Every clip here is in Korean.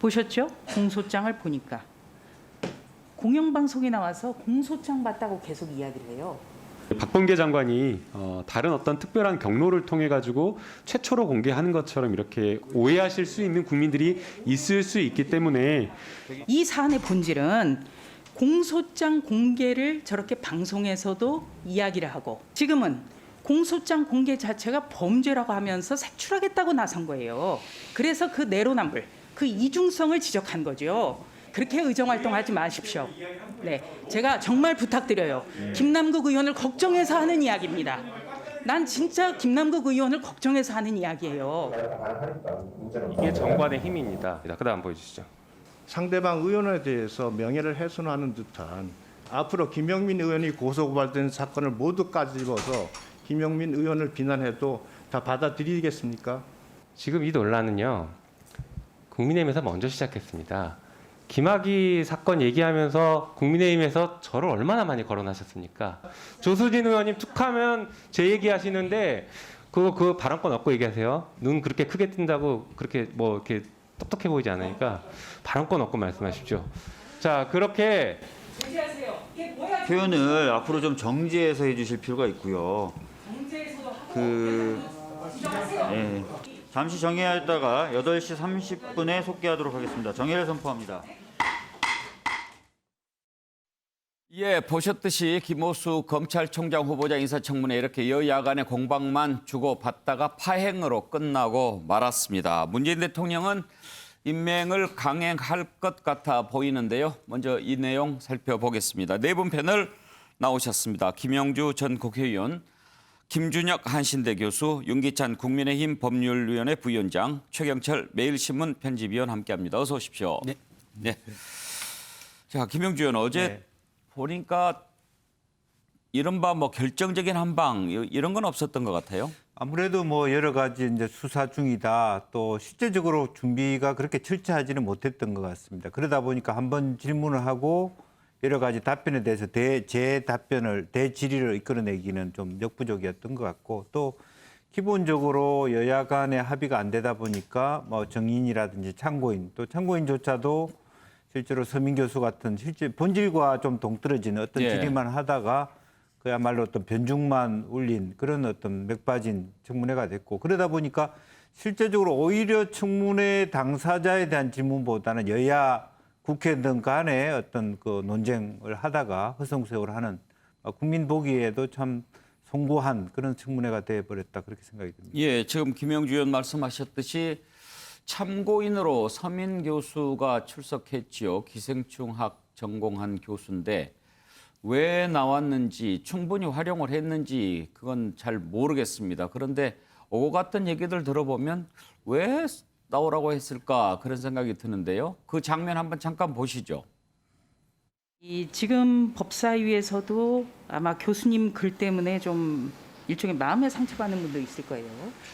보셨죠? 공소장을 보니까 공영방송에 나와서 공소장 봤다고 계속 이야기를 해요. 박범계 장관이 다른 어떤 특별한 경로를 통해 가지고 최초로 공개하는 것처럼 이렇게 오해하실 수 있는 국민들이 있을 수 있기 때문에 이 사안의 본질은 공소장 공개를 저렇게 방송에서도 이야기를 하고 지금은 공소장 공개 자체가 범죄라고 하면서 색출하겠다고 나선 거예요. 그래서 그 내로남불, 그 이중성을 지적한 거죠. 그렇게 의정활동하지 마십시오. 네, 제가 정말 부탁드려요. 김남국 의원을 걱정해서 하는 이야기입니다. 난 진짜 김남국 의원을 걱정해서 하는 이야기예요. 이게 정관의 힘입니다. 그다음 보여주시죠. 상대방 의원에 대해서 명예를 훼손하는 듯한 앞으로 김영민 의원이 고소고발된 사건을 모두 까집어서 김영민 의원을 비난해도 다 받아들이겠습니까? 지금 이 논란은요. 국민의힘에서 먼저 시작했습니다. 김학의 사건 얘기하면서 국민의힘에서 저를 얼마나 많이 거론하셨습니까? 조수진 의원님 툭하면 제 얘기하시는데 그 발언권 얻고 얘기하세요. 눈 그렇게 크게 뜬다고 그렇게 뭐 이렇게 똑똑해 보이지 않으니까 발언권 얻고 말씀하십시오. 자, 그렇게 표현을 앞으로 좀 정지해서 해주실 필요가 있고요. 예. 잠시 정회하다가 8시 30분에 속개하도록 하겠습니다. 정회를 선포합니다. 예, 보셨듯이 김오수 검찰총장 후보자 인사청문회 이렇게 여야 간의 공방만 주고받다가 파행으로 끝나고 말았습니다. 문재인 대통령은 임명을 강행할 것 같아 보이는데요. 먼저 이 내용 살펴보겠습니다. 네 분 패널 나오셨습니다. 김영주 전 국회의원, 김준혁 한신대 교수, 윤기찬 국민의힘 법률위원회 부위원장, 최경철 매일신문 편집위원 함께합니다. 어서 오십시오. 네. 네. 자, 김영주 의원 어제 네. 보니까 이른바 뭐 결정적인 한방 이런 건 없었던 것 같아요. 아무래도 뭐 여러 가지 이제 수사 중이다. 또 실제적으로 준비가 그렇게 철저하지는 못했던 것 같습니다. 그러다 보니까 한번 질문을 하고 여러 가지 답변에 대해서 대질의를 이끌어내기는 좀 역부족이었던 것 같고 또 기본적으로 여야 간의 합의가 안 되다 보니까 뭐 정인이라든지 참고인 또 참고인조차도 실제로 서민 교수 같은 실제 본질과 좀 동떨어지는 어떤 예. 질의만 하다가 그야말로 어떤 변죽만 울린 그런 어떤 맥빠진 청문회가 됐고 그러다 보니까 실제적으로 오히려 청문회 당사자에 대한 질문보다는 여야 국회의원 간의 어떤 그 논쟁을 하다가 허송세월을 하는 국민 보기에도 참 송구한 그런 청문회가 돼버렸다 그렇게 생각이 듭니다. 예, 지금 김영주 의원 말씀하셨듯이 참고인으로 서민 교수가 출석했지요. 기생충학 전공한 교수인데 왜 나왔는지 충분히 활용을 했는지 그건 잘 모르겠습니다. 그런데 오고 갔던 얘기들 들어보면 왜 나오라고 했을까 그런 생각이 드는데요. 그 장면 한번 잠깐 보시죠. 지금 법사위에서도 아마 교수님 글 때문에 좀 일종의 마음의 상처받는 분도 있을 거예요.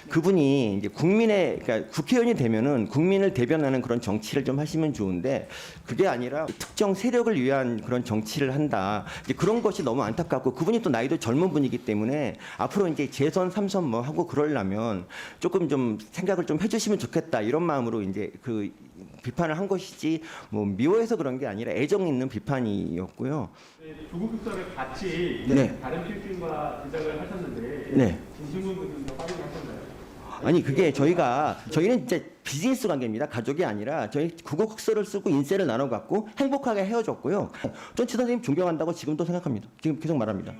그분이 이제 그러니까 국회의원이 되면은 국민을 대변하는 그런 정치를 좀 하시면 좋은데 그게 아니라 특정 세력을 위한 그런 정치를 한다. 이제 그런 것이 너무 안타깝고 그분이 또 나이도 젊은 분이기 때문에 앞으로 이제 재선, 삼선 뭐 하고 그러려면 조금 좀 생각을 좀 해주시면 좋겠다 이런 마음으로 이제 그 비판을 한 것이지 뭐 미워해서 그런 게 아니라 애정 있는 비판이었고요. 조국 흑서를 같이 네. 다른 필진과 제작을 하셨는데 네. 진승훈 교수님도 확인하셨나요? 아니 그게 저희는 진짜 비즈니스 관계입니다. 가족이 아니라 저희 국어 흑서를 쓰고 인쇄를 나눠 갖고 행복하게 헤어졌고요. 전 지도 선생님 존경한다고 지금도 생각합니다. 지금 계속 말합니다.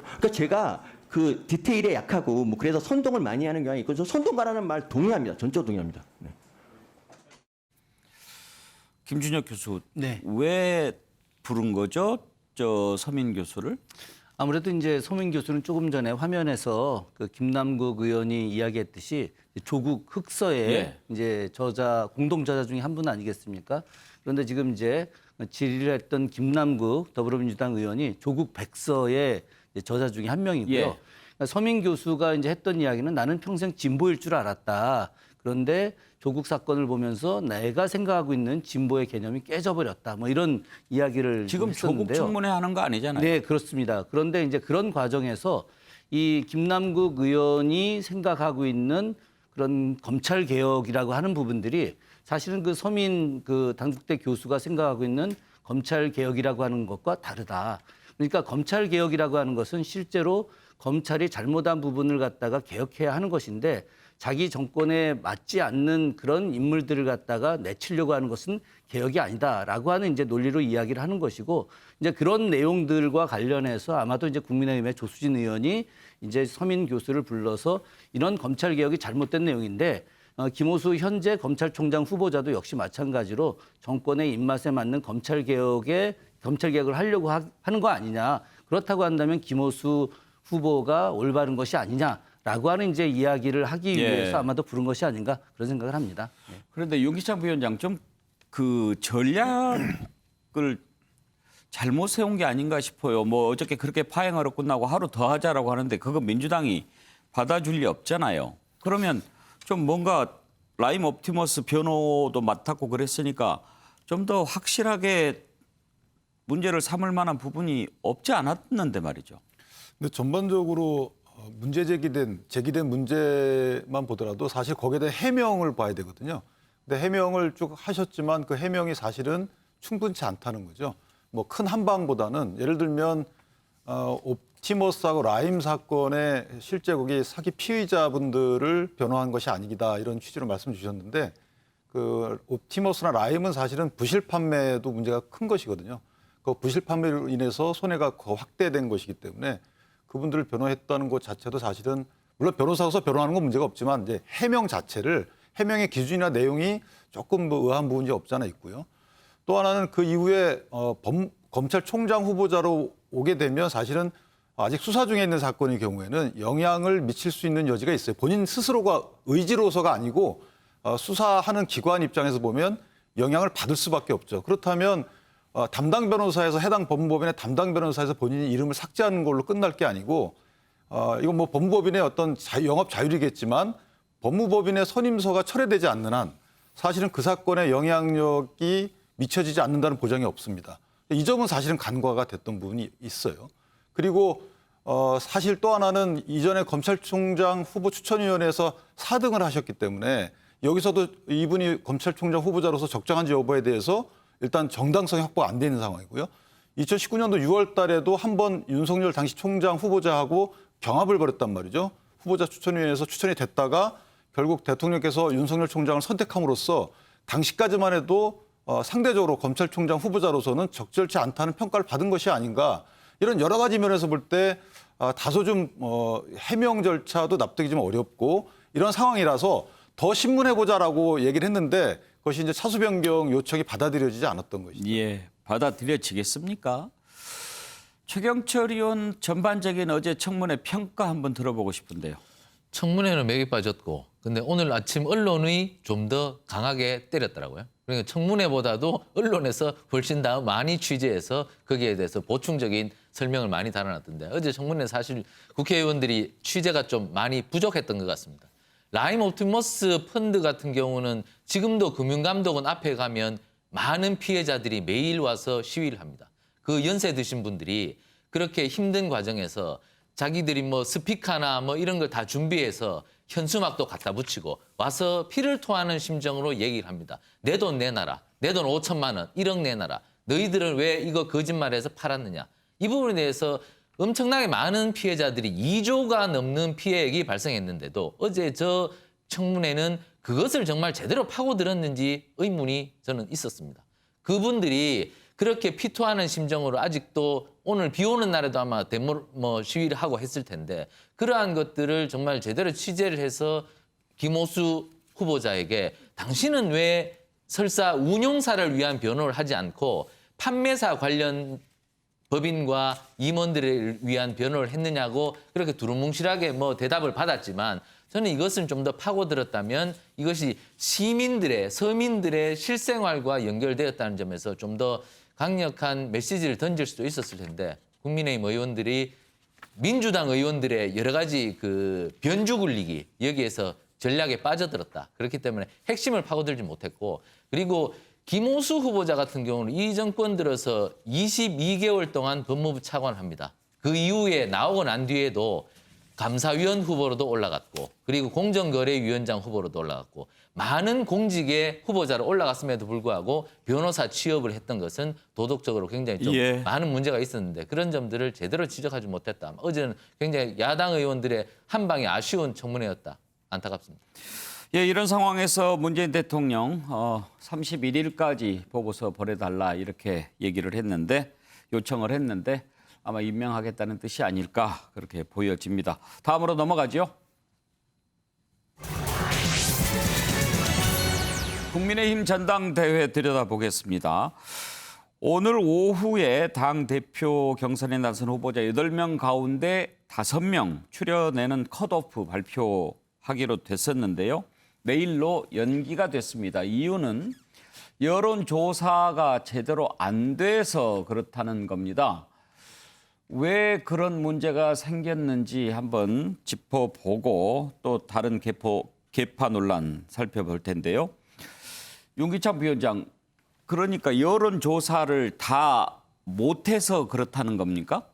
그러니까 제가 그 디테일에 약하고 뭐 그래서 선동을 많이 하는 경향이 있고 저 선동가라는 말 동의합니다. 전적으로 동의합니다. 네. 김준혁 교수, 네. 왜 부른 거죠? 저 서민 교수를? 아무래도 이제 서민 교수는 조금 전에 화면에서 그 김남국 의원이 이야기했듯이 조국 흑서에 예. 이제 공동 저자 중에 한 분 아니겠습니까? 그런데 지금 이제 질의를 했던 김남국 더불어민주당 의원이 조국 백서의 저자 중에 한 명이고요. 예. 그러니까 서민 교수가 이제 했던 이야기는 나는 평생 진보일 줄 알았다. 그런데 조국 사건을 보면서 내가 생각하고 있는 진보의 개념이 깨져버렸다. 뭐 이런 이야기를 지금 했었는데요. 조국 청문회 하는 거 아니잖아요. 네, 그렇습니다. 그런데 이제 그런 과정에서 이 김남국 의원이 생각하고 있는 그런 검찰 개혁이라고 하는 부분들이 사실은 그 서민 그 단국대 교수가 생각하고 있는 검찰 개혁이라고 하는 것과 다르다. 그러니까 검찰 개혁이라고 하는 것은 실제로 검찰이 잘못한 부분을 갖다가 개혁해야 하는 것인데 자기 정권에 맞지 않는 그런 인물들을 갖다가 내치려고 하는 것은 개혁이 아니다라고 하는 이제 논리로 이야기를 하는 것이고 이제 그런 내용들과 관련해서 아마도 이제 국민의힘의 조수진 의원이 이제 서민 교수를 불러서 이런 검찰 개혁이 잘못된 내용인데 김호수 현재 검찰총장 후보자도 역시 마찬가지로 정권의 입맛에 맞는 검찰 개혁을 하려고 하는 거 아니냐. 그렇다고 한다면 김호수 후보가 올바른 것이 아니냐라고 하는 이제 이야기를 하기 위해서 아마도 부른 것이 아닌가 그런 생각을 합니다. 네. 그런데 윤기찬 부위원장 좀 그 전략을 잘못 세운 게 아닌가 싶어요. 뭐 어저께 그렇게 파행하러 끝나고 하루 더 하자라고 하는데 그거 민주당이 받아줄 리 없잖아요. 그러면 좀 뭔가 라임 옵티머스 변호도 맡았고 그랬으니까 좀 더 확실하게 문제를 삼을 만한 부분이 없지 않았는데 말이죠. 근데 전반적으로 제기된 문제만 보더라도 사실 거기에 대한 해명을 봐야 되거든요. 근데 해명을 쭉 하셨지만 그 해명이 사실은 충분치 않다는 거죠. 뭐 큰 한방보다는 예를 들면 옵티머스하고 라임 사건의 실제 거기 사기 피의자분들을 변호한 것이 아니다 이런 취지로 말씀 주셨는데 그 옵티머스나 라임은 사실은 부실 판매도 문제가 큰 것이거든요. 그 부실 판매로 인해서 손해가 더 확대된 것이기 때문에 그분들을 변호했다는 것 자체도 사실은 물론 변호사로서 변호하는 건 문제가 없지만 이제 해명 자체를 해명의 기준이나 내용이 조금 뭐 의아한 부분이 없지 않아 있고요. 또 하나는 그 이후에 검찰총장 후보자로 오게 되면 사실은 아직 수사 중에 있는 사건의 경우에는 영향을 미칠 수 있는 여지가 있어요. 본인 스스로가 의지로서가 아니고 수사하는 기관 입장에서 보면 영향을 받을 수밖에 없죠. 그렇다면 담당 변호사에서 해당 법무법인의 담당 변호사에서 본인이 이름을 삭제하는 걸로 끝날 게 아니고 이건 뭐 법무법인의 어떤 영업 자율이겠지만 법무법인의 선임서가 철회되지 않는 한 사실은 그 사건의 영향력이 미쳐지지 않는다는 보장이 없습니다. 이 점은 사실은 간과가 됐던 부분이 있어요. 그리고 사실 또 하나는 이전에 검찰총장 후보 추천위원회에서 4등을 하셨기 때문에 여기서도 이분이 검찰총장 후보자로서 적정한지 여부에 대해서 일단 정당성이 확보가 안 되는 상황이고요. 2019년도 6월 달에도 한번 윤석열 당시 총장 후보자하고 경합을 벌였단 말이죠. 후보자 추천위원회에서 추천이 됐다가 결국 대통령께서 윤석열 총장을 선택함으로써 당시까지만 해도 상대적으로 검찰총장 후보자로서는 적절치 않다는 평가를 받은 것이 아닌가. 이런 여러 가지 면에서 볼 때 다소 좀 해명 절차도 납득이 좀 어렵고 이런 상황이라서 더 신문해보자라고 얘기를 했는데 그것이 이제 차수 변경 요청이 받아들여지지 않았던 것이죠. 예, 받아들여지겠습니까? 최경철 의원 전반적인 어제 청문회 평가 한번 들어보고 싶은데요. 청문회는 맥이 빠졌고 근데 오늘 아침 언론이 좀 더 강하게 때렸더라고요. 그러니까 청문회보다도 언론에서 훨씬 더 많이 취재해서 거기에 대해서 보충적인 설명을 많이 달아놨던데 어제 청문회 사실 국회의원들이 취재가 좀 많이 부족했던 것 같습니다. 라임 옵티머스 펀드 같은 경우는 지금도 금융감독원 앞에 가면 많은 피해자들이 매일 와서 시위를 합니다. 그 연세 드신 분들이 그렇게 힘든 과정에서 자기들이 뭐 스피커나 뭐 이런 걸 다 준비해서 현수막도 갖다 붙이고 와서 피를 토하는 심정으로 얘기를 합니다. 내 돈 내놔라. 내 돈 5천만 원, 1억 내놔라. 너희들은 왜 이거 거짓말해서 팔았느냐. 이 부분에 대해서 엄청나게 많은 피해자들이 2조가 넘는 피해액이 발생했는데도 어제 저 청문회는 그것을 정말 제대로 파고들었는지 의문이 저는 있었습니다. 그분들이 그렇게 피토하는 심정으로 아직도 오늘 비 오는 날에도 아마 데모 시위를 하고 했을 텐데 그러한 것들을 정말 제대로 취재를 해서 김호수 후보자에게 당신은 왜 설사 운용사를 위한 변호를 하지 않고 판매사 관련 법인과 임원들을 위한 변호를 했느냐고 그렇게 두루뭉실하게 뭐 대답을 받았지만 저는 이것을 좀 더 파고들었다면 이것이 시민들의 서민들의 실생활과 연결되었다는 점에서 좀 더 강력한 메시지를 던질 수도 있었을 텐데 국민의힘 의원들이 민주당 의원들의 여러 가지 그 변주 굴리기 여기에서 전략에 빠져들었다. 그렇기 때문에 핵심을 파고들지 못했고 그리고 김호수 후보자 같은 경우는 이 정권 들어서 22개월 동안 법무부 차관을 합니다. 그 이후에 나오고 난 뒤에도 감사위원 후보로도 올라갔고 그리고 공정거래위원장 후보로도 올라갔고 많은 공직의 후보자로 올라갔음에도 불구하고 변호사 취업을 했던 것은 도덕적으로 굉장히 좀 예. 많은 문제가 있었는데 그런 점들을 제대로 지적하지 못했다. 어제는 굉장히 야당 의원들의 한 방이 아쉬운 청문회였다. 안타깝습니다. 예, 이런 상황에서 문재인 대통령 31일까지 보고서 보내달라 이렇게 얘기를 했는데 요청을 했는데 아마 임명하겠다는 뜻이 아닐까 그렇게 보여집니다. 다음으로 넘어가죠. 국민의힘 전당대회 들여다보겠습니다. 오늘 오후에 당대표 경선에 나선 후보자 8명 가운데 5명 추려내는 컷오프 발표하기로 됐었는데요. 내일로 연기가 됐습니다. 이유는 여론조사가 제대로 안 돼서 그렇다는 겁니다. 왜 그런 문제가 생겼는지 한번 짚어보고 또 다른 개파 논란 살펴볼 텐데요. 윤기찬 부위원장, 그러니까 여론조사를 다 못해서 그렇다는 겁니까?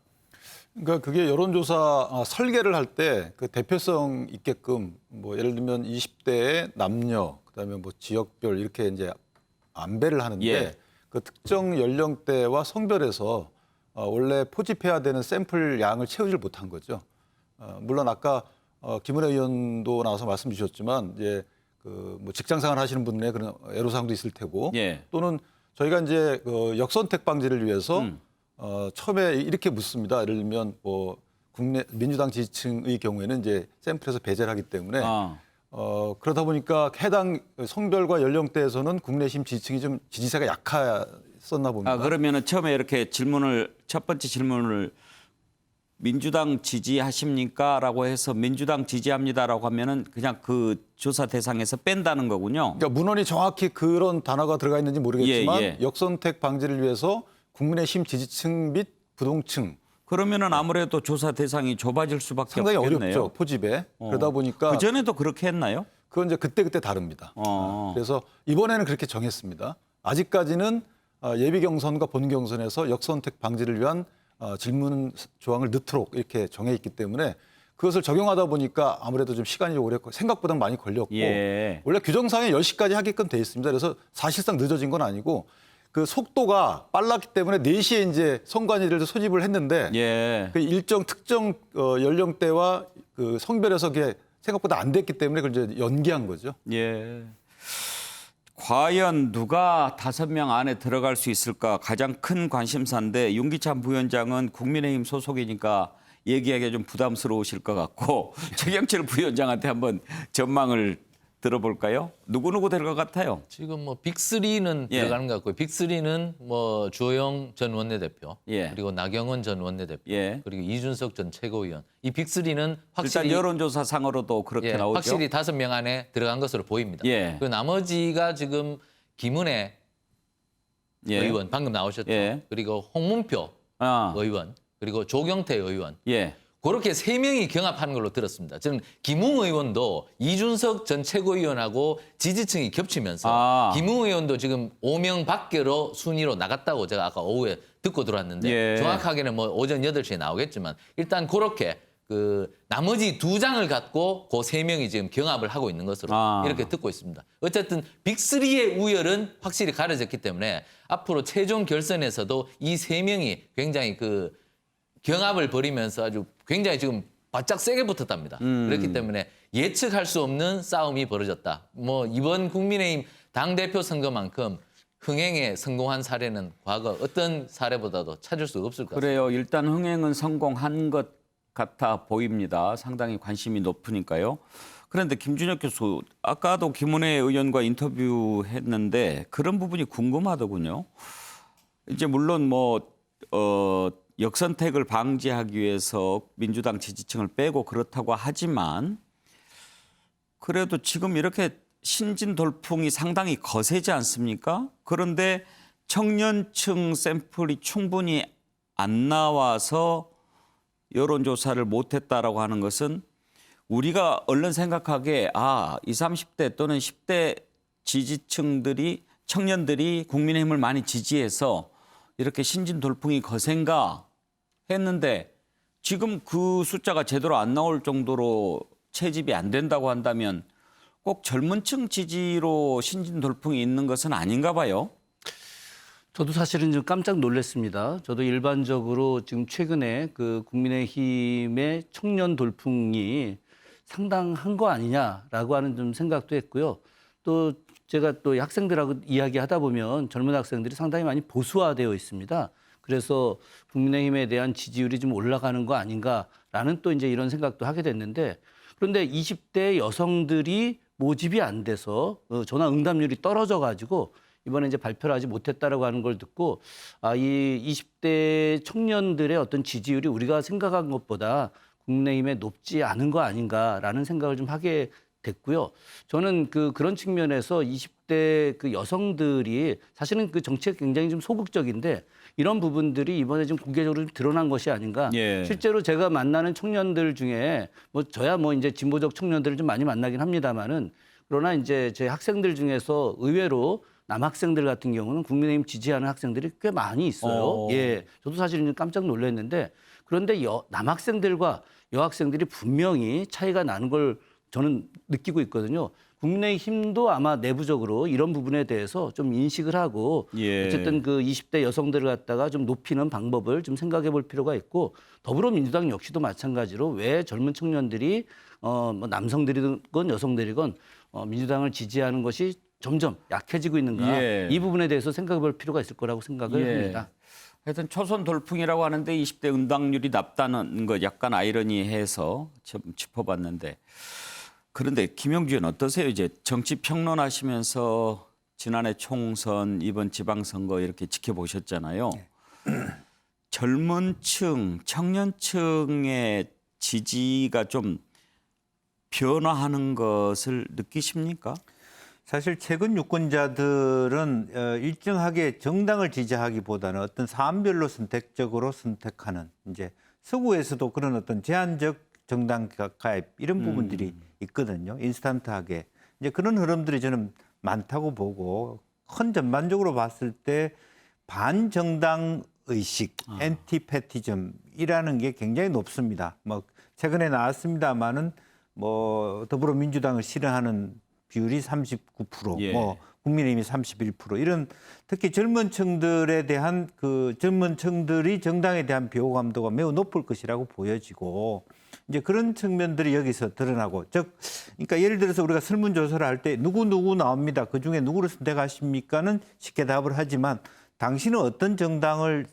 그러니까 그게 여론조사 설계를 할 때 그 대표성 있게끔 뭐 예를 들면 20대의 남녀, 그다음에 뭐 지역별 이렇게 이제 안배를 하는데 예. 그 특정 연령대와 성별에서 원래 포집해야 되는 샘플 양을 채우질 못한 거죠. 물론 아까 김은혜 의원도 나와서 말씀 주셨지만 이제 그 뭐 직장생활 하시는 분의 그런 애로사항도 있을 테고 예. 또는 저희가 이제 그 역선택 방지를 위해서 처음에 이렇게 묻습니다. 예를 들면 뭐 국내 민주당 지지층의 경우에는 이제 샘플에서 배제를 하기 때문에 그러다 보니까 해당 성별과 연령대에서는 국내심 지지층이 좀 지지세가 약했었나 봅니다. 그러면은 처음에 이렇게 첫 번째 질문을 민주당 지지하십니까? 라고 해서 민주당 지지합니다라고 하면은 그냥 그 조사 대상에서 뺀다는 거군요. 그러니까 문헌이 정확히 그런 단어가 들어가 있는지 모르겠지만 예. 역선택 방지를 위해서 국민의힘 지지층 및 부동층 그러면은 아무래도 조사 대상이 좁아질 수밖에 상당히 없겠네요. 어렵죠. 포집에. 그러다 보니까 그전에도 그렇게 했나요? 그건 이제 그때 다릅니다. 그래서 이번에는 그렇게 정했습니다. 아직까지는 예비 경선과 본 경선에서 역선택 방지를 위한 질문 조항을 넣도록 이렇게 정해 있기 때문에 그것을 적용하다 보니까 아무래도 좀 시간이 오래 생각보다 많이 걸렸고 예. 원래 규정상에 10시까지 하게끔 돼 있습니다. 그래서 사실상 늦어진 건 아니고 그 속도가 빨랐기 때문에 4시에 이제 선관위를 소집을 했는데 예. 그 일정 특정 연령대와 그 성별에서 그게 생각보다 안 됐기 때문에 그걸 이제 연기한 거죠. 예. 과연 누가 5명 안에 들어갈 수 있을까 가장 큰 관심사인데 윤기찬 부위원장은 국민의힘 소속이니까 얘기하기가 좀 부담스러우실 것 같고 최경철 부위원장한테 한번 전망을 들어볼까요? 누구 될 것 같아요? 지금 뭐 빅3는 들어가는 것 같고요. 빅3는 뭐 주호영 전 원내대표, 그리고 나경원 전 원내대표, 그리고 이준석 전 최고위원. 이 빅3는 확실히 일단 여론조사 상으로도 그렇게 나오죠. 확실히 5명 안에 들어간 것으로 보입니다. 그리고 나머지가 지금 김은혜 의원 방금 나오셨죠. 그리고 홍문표 의원, 그리고 조경태 의원. 그렇게 3명이 경합하는 걸로 들었습니다. 저는 김웅 의원도 이준석 전 최고위원하고 지지층이 겹치면서 김웅 의원도 지금 5명 밖으로 순위로 나갔다고 제가 아까 오후에 듣고 들어왔는데 정확하게는 뭐 오전 8시에 나오겠지만 일단 그렇게 그 나머지 2장을 갖고 그 3명이 지금 경합을 하고 있는 것으로 이렇게 듣고 있습니다. 어쨌든 빅3의 우열은 확실히 가려졌기 때문에 앞으로 최종 결선에서도 이 3명이 굉장히 그 경합을 벌이면서 아주 굉장히 지금 바짝 세게 붙었답니다. 그렇기 때문에 예측할 수 없는 싸움이 벌어졌다. 뭐 이번 국민의힘 당대표 선거만큼 흥행에 성공한 사례는 과거 어떤 사례보다도 찾을 수 없을 것 같습니다. 그래요. 일단 흥행은 성공한 것 같아 보입니다. 상당히 관심이 높으니까요. 그런데 김준혁 교수, 아까도 김은혜 의원과 인터뷰했는데 그런 부분이 궁금하더군요. 이제 물론 역선택을 방지하기 위해서 민주당 지지층을 빼고 그렇다고 하지만 그래도 지금 이렇게 신진 돌풍이 상당히 거세지 않습니까? 그런데 청년층 샘플이 충분히 안 나와서 여론조사를 못했다라고 하는 것은 우리가 얼른 생각하기에 20, 30대 또는 10대 지지층들이 청년들이 국민의힘을 많이 지지해서 이렇게 신진 돌풍이 거센가 했는데 지금 그 숫자가 제대로 안 나올 정도로 채집이 안 된다고 한다면 꼭 젊은 층 지지로 신진 돌풍이 있는 것은 아닌가 봐요. 저도 사실은 좀 깜짝 놀랐습니다. 저도 일반적으로 지금 최근에 그 국민의힘의 청년 돌풍이 상당한 거 아니냐라고 하는 좀 생각도 했고요. 또 제가 또 학생들하고 이야기하다 보면 젊은 학생들이 상당히 많이 보수화되어 있습니다. 그래서 국민의힘에 대한 지지율이 좀 올라가는 거 아닌가라는 또 이제 이런 생각도 하게 됐는데, 그런데 20대 여성들이 모집이 안 돼서 전화 응답률이 떨어져 가지고 이번에 이제 발표를 하지 못했다라고 하는 걸 듣고, 이 20대 청년들의 어떤 지지율이 우리가 생각한 것보다 국민의힘에 높지 않은 거 아닌가라는 생각을 좀 하게 됐고요. 저는 그런 측면에서 20대 그 여성들이 사실은 그 정책 굉장히 좀 소극적인데 이런 부분들이 이번에 좀 공개적으로 좀 드러난 것이 아닌가. 예. 실제로 제가 만나는 청년들 중에 저야 이제 진보적 청년들을 좀 많이 만나긴 합니다만은, 그러나 이제 제 학생들 중에서 의외로 남학생들 같은 경우는 국민의힘 지지하는 학생들이 꽤 많이 있어요. 예, 저도 사실은 깜짝 놀랐는데, 그런데 남학생들과 여학생들이 분명히 차이가 나는 걸 저는 느끼고 있거든요. 국민의힘도 아마 내부적으로 이런 부분에 대해서 좀 인식을 하고 예. 어쨌든 그 20대 여성들을 갖다가 좀 높이는 방법을 좀 생각해 볼 필요가 있고, 더불어민주당 역시도 마찬가지로 왜 젊은 청년들이 남성들이건 여성들이건 민주당을 지지하는 것이 점점 약해지고 있는가, 예. 이 부분에 대해서 생각해 볼 필요가 있을 거라고 생각을 예. 합니다. 하여튼 초선 돌풍이라고 하는데 20대 응답률이 낮다는 거 약간 아이러니해서 좀 짚어봤는데, 그런데 김영주 의원 어떠세요? 이제 정치 평론하시면서 지난해 총선, 이번 지방선거 이렇게 지켜보셨잖아요. 젊은 층, 청년층의 지지가 좀 변화하는 것을 느끼십니까? 사실 최근 유권자들은 일정하게 정당을 지지하기보다는 어떤 사안별로 선택적으로 선택하는, 이제 서구에서도 그런 어떤 제한적 정당 가입 이런 부분들이 있거든요. 인스턴트하게. 이제 그런 흐름들이 저는 많다고 보고, 큰 전반적으로 봤을 때 반정당 의식, 엔티패티즘이라는 게 굉장히 높습니다. 최근에 나왔습니다마는 더불어민주당을 싫어하는 비율이 39%, 예. 국민의힘이 31%, 이런 특히 젊은 층들에 대한 젊은 층들이 정당에 대한 비호감도가 매우 높을 것이라고 보여지고, 이제 그런 측면들이 여기서 드러나고, 그러니까 예를 들어서 우리가 설문조사를 할 때 누구 나옵니다. 그 중에 누구를 선택하십니까는 쉽게 답을 하지만 당신은 어떤 정당을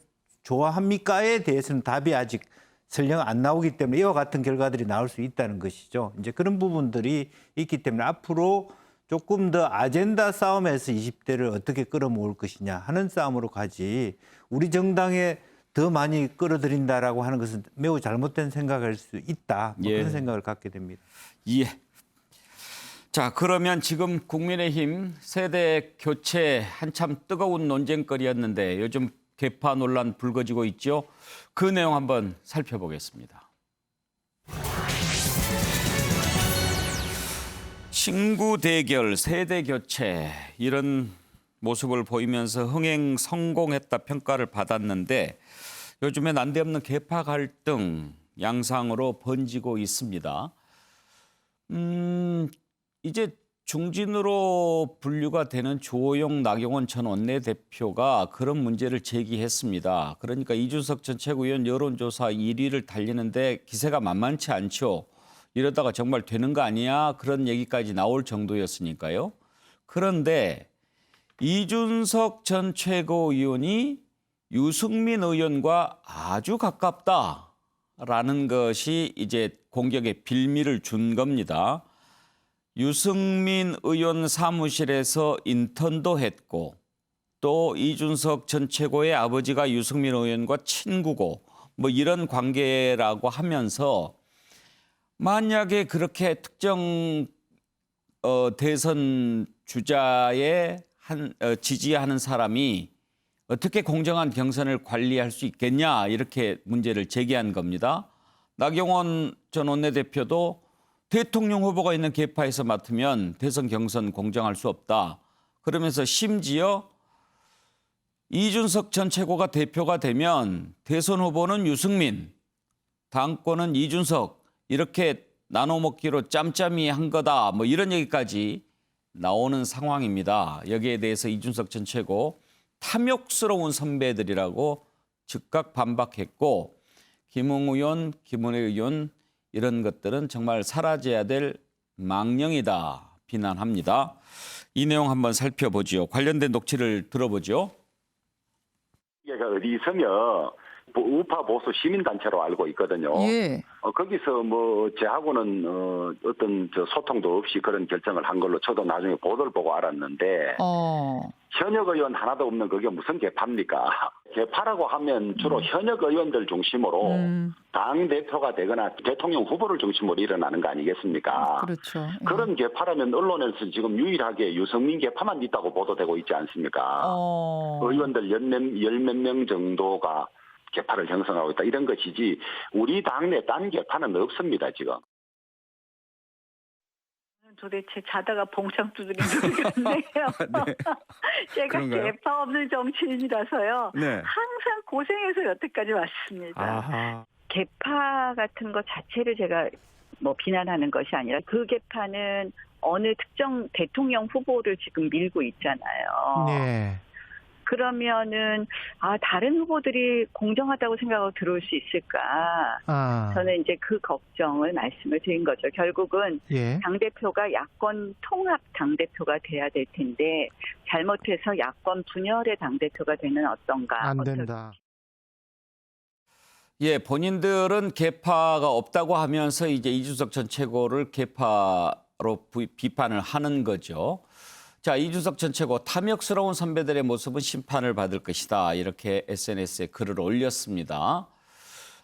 좋아합니까에 대해서는 답이 아직 설령 안 나오기 때문에 이와 같은 결과들이 나올 수 있다는 것이죠. 이제 그런 부분들이 있기 때문에 앞으로 조금 더 아젠다 싸움에서 20대를 어떻게 끌어모을 것이냐 하는 싸움으로 가지, 우리 정당에 더 많이 끌어들인다라고 하는 것은 매우 잘못된 생각일 수 있다. 예. 그런 생각을 갖게 됩니다. 예. 자, 그러면 지금 국민의힘 세대 교체 한참 뜨거운 논쟁거리였는데 요즘 개파 논란 불거지고 있죠. 그 내용 한번 살펴보겠습니다. 친구 대결, 세대 교체 이런 모습을 보이면서 흥행 성공했다 평가를 받았는데, 요즘에 난데없는 개파 갈등 양상으로 번지고 있습니다. 이제 중진으로 분류가 되는 주호영, 나경원 전 원내대표가 그런 문제를 제기했습니다. 그러니까 이준석 전 최고위원 여론조사 1위를 달리는데 기세가 만만치 않죠. 이러다가 정말 되는 거 아니야? 그런 얘기까지 나올 정도였으니까요. 그런데 이준석 전 최고위원이 유승민 의원과 아주 가깝다라는 것이 이제 공격에 빌미를 준 겁니다. 유승민 의원 사무실에서 인턴도 했고, 또 이준석 전 최고의 아버지가 유승민 의원과 친구고 이런 관계라고 하면서, 만약에 그렇게 특정 대선 주자의 지지하는 사람이 어떻게 공정한 경선을 관리할 수 있겠냐, 이렇게 문제를 제기한 겁니다. 나경원 전 원내대표도 대통령 후보가 있는 계파에서 맡으면 대선 경선 공정할 수 없다. 그러면서 심지어 이준석 전 최고가 대표가 되면 대선 후보는 유승민, 당권은 이준석 이렇게 나눠 먹기로 짬짬이 한 거다. 뭐 이런 얘기까지 나오는 상황입니다. 여기에 대해서 이준석 전 최고 탐욕스러운 선배들이라고 즉각 반박했고 김웅 의원, 김은혜 의원 이런 것들은 정말 사라져야 될 망령이다 비난합니다. 이 내용 한번 살펴보죠. 관련된 녹취를 들어보죠. 이게 어디 있으면 우파 보수 시민단체로 알고 있거든요. 예. 거기서 뭐 저하고는 어떤 소통도 없이 그런 결정을 한 걸로 저도 나중에 보도를 보고 알았는데 현역 의원 하나도 없는 그게 무슨 개파입니까? 개파라고 하면 주로 현역 의원들 중심으로 당 대표가 되거나 대통령 후보를 중심으로 일어나는 거 아니겠습니까? 그렇죠. 예. 그런 개파라면 언론에서 지금 유일하게 유승민 개파만 있다고 보도되고 있지 않습니까? 의원들 열몇 명 정도가 개파를 형성하고 있다. 이런 것이지 우리 당내 딴 개파는 없습니다. 지금. 도대체 자다가 봉창 두드린 소리 같네요. 네. 제가 그런가요? 개파 없는 정치인이라서요. 네. 항상 고생해서 여태까지 왔습니다. 아하. 개파 같은 것 자체를 제가 뭐 비난하는 것이 아니라 그 개파는 어느 특정 대통령 후보를 지금 밀고 있잖아요. 네. 그러면은 다른 후보들이 공정하다고 생각하고 들어올 수 있을까? 저는 이제 그 걱정을 말씀을 드린 거죠. 결국은 예. 당대표가 야권 통합 당대표가 돼야 될 텐데 잘못해서 야권 분열의 당대표가 되는 어떤가? 안 된다. 예, 본인들은 개파가 없다고 하면서 이제 이준석 전 최고를 개파로 비판을 하는 거죠. 자, 이준석 전 최고 탐욕스러운 선배들의 모습은 심판을 받을 것이다. 이렇게 SNS에 글을 올렸습니다.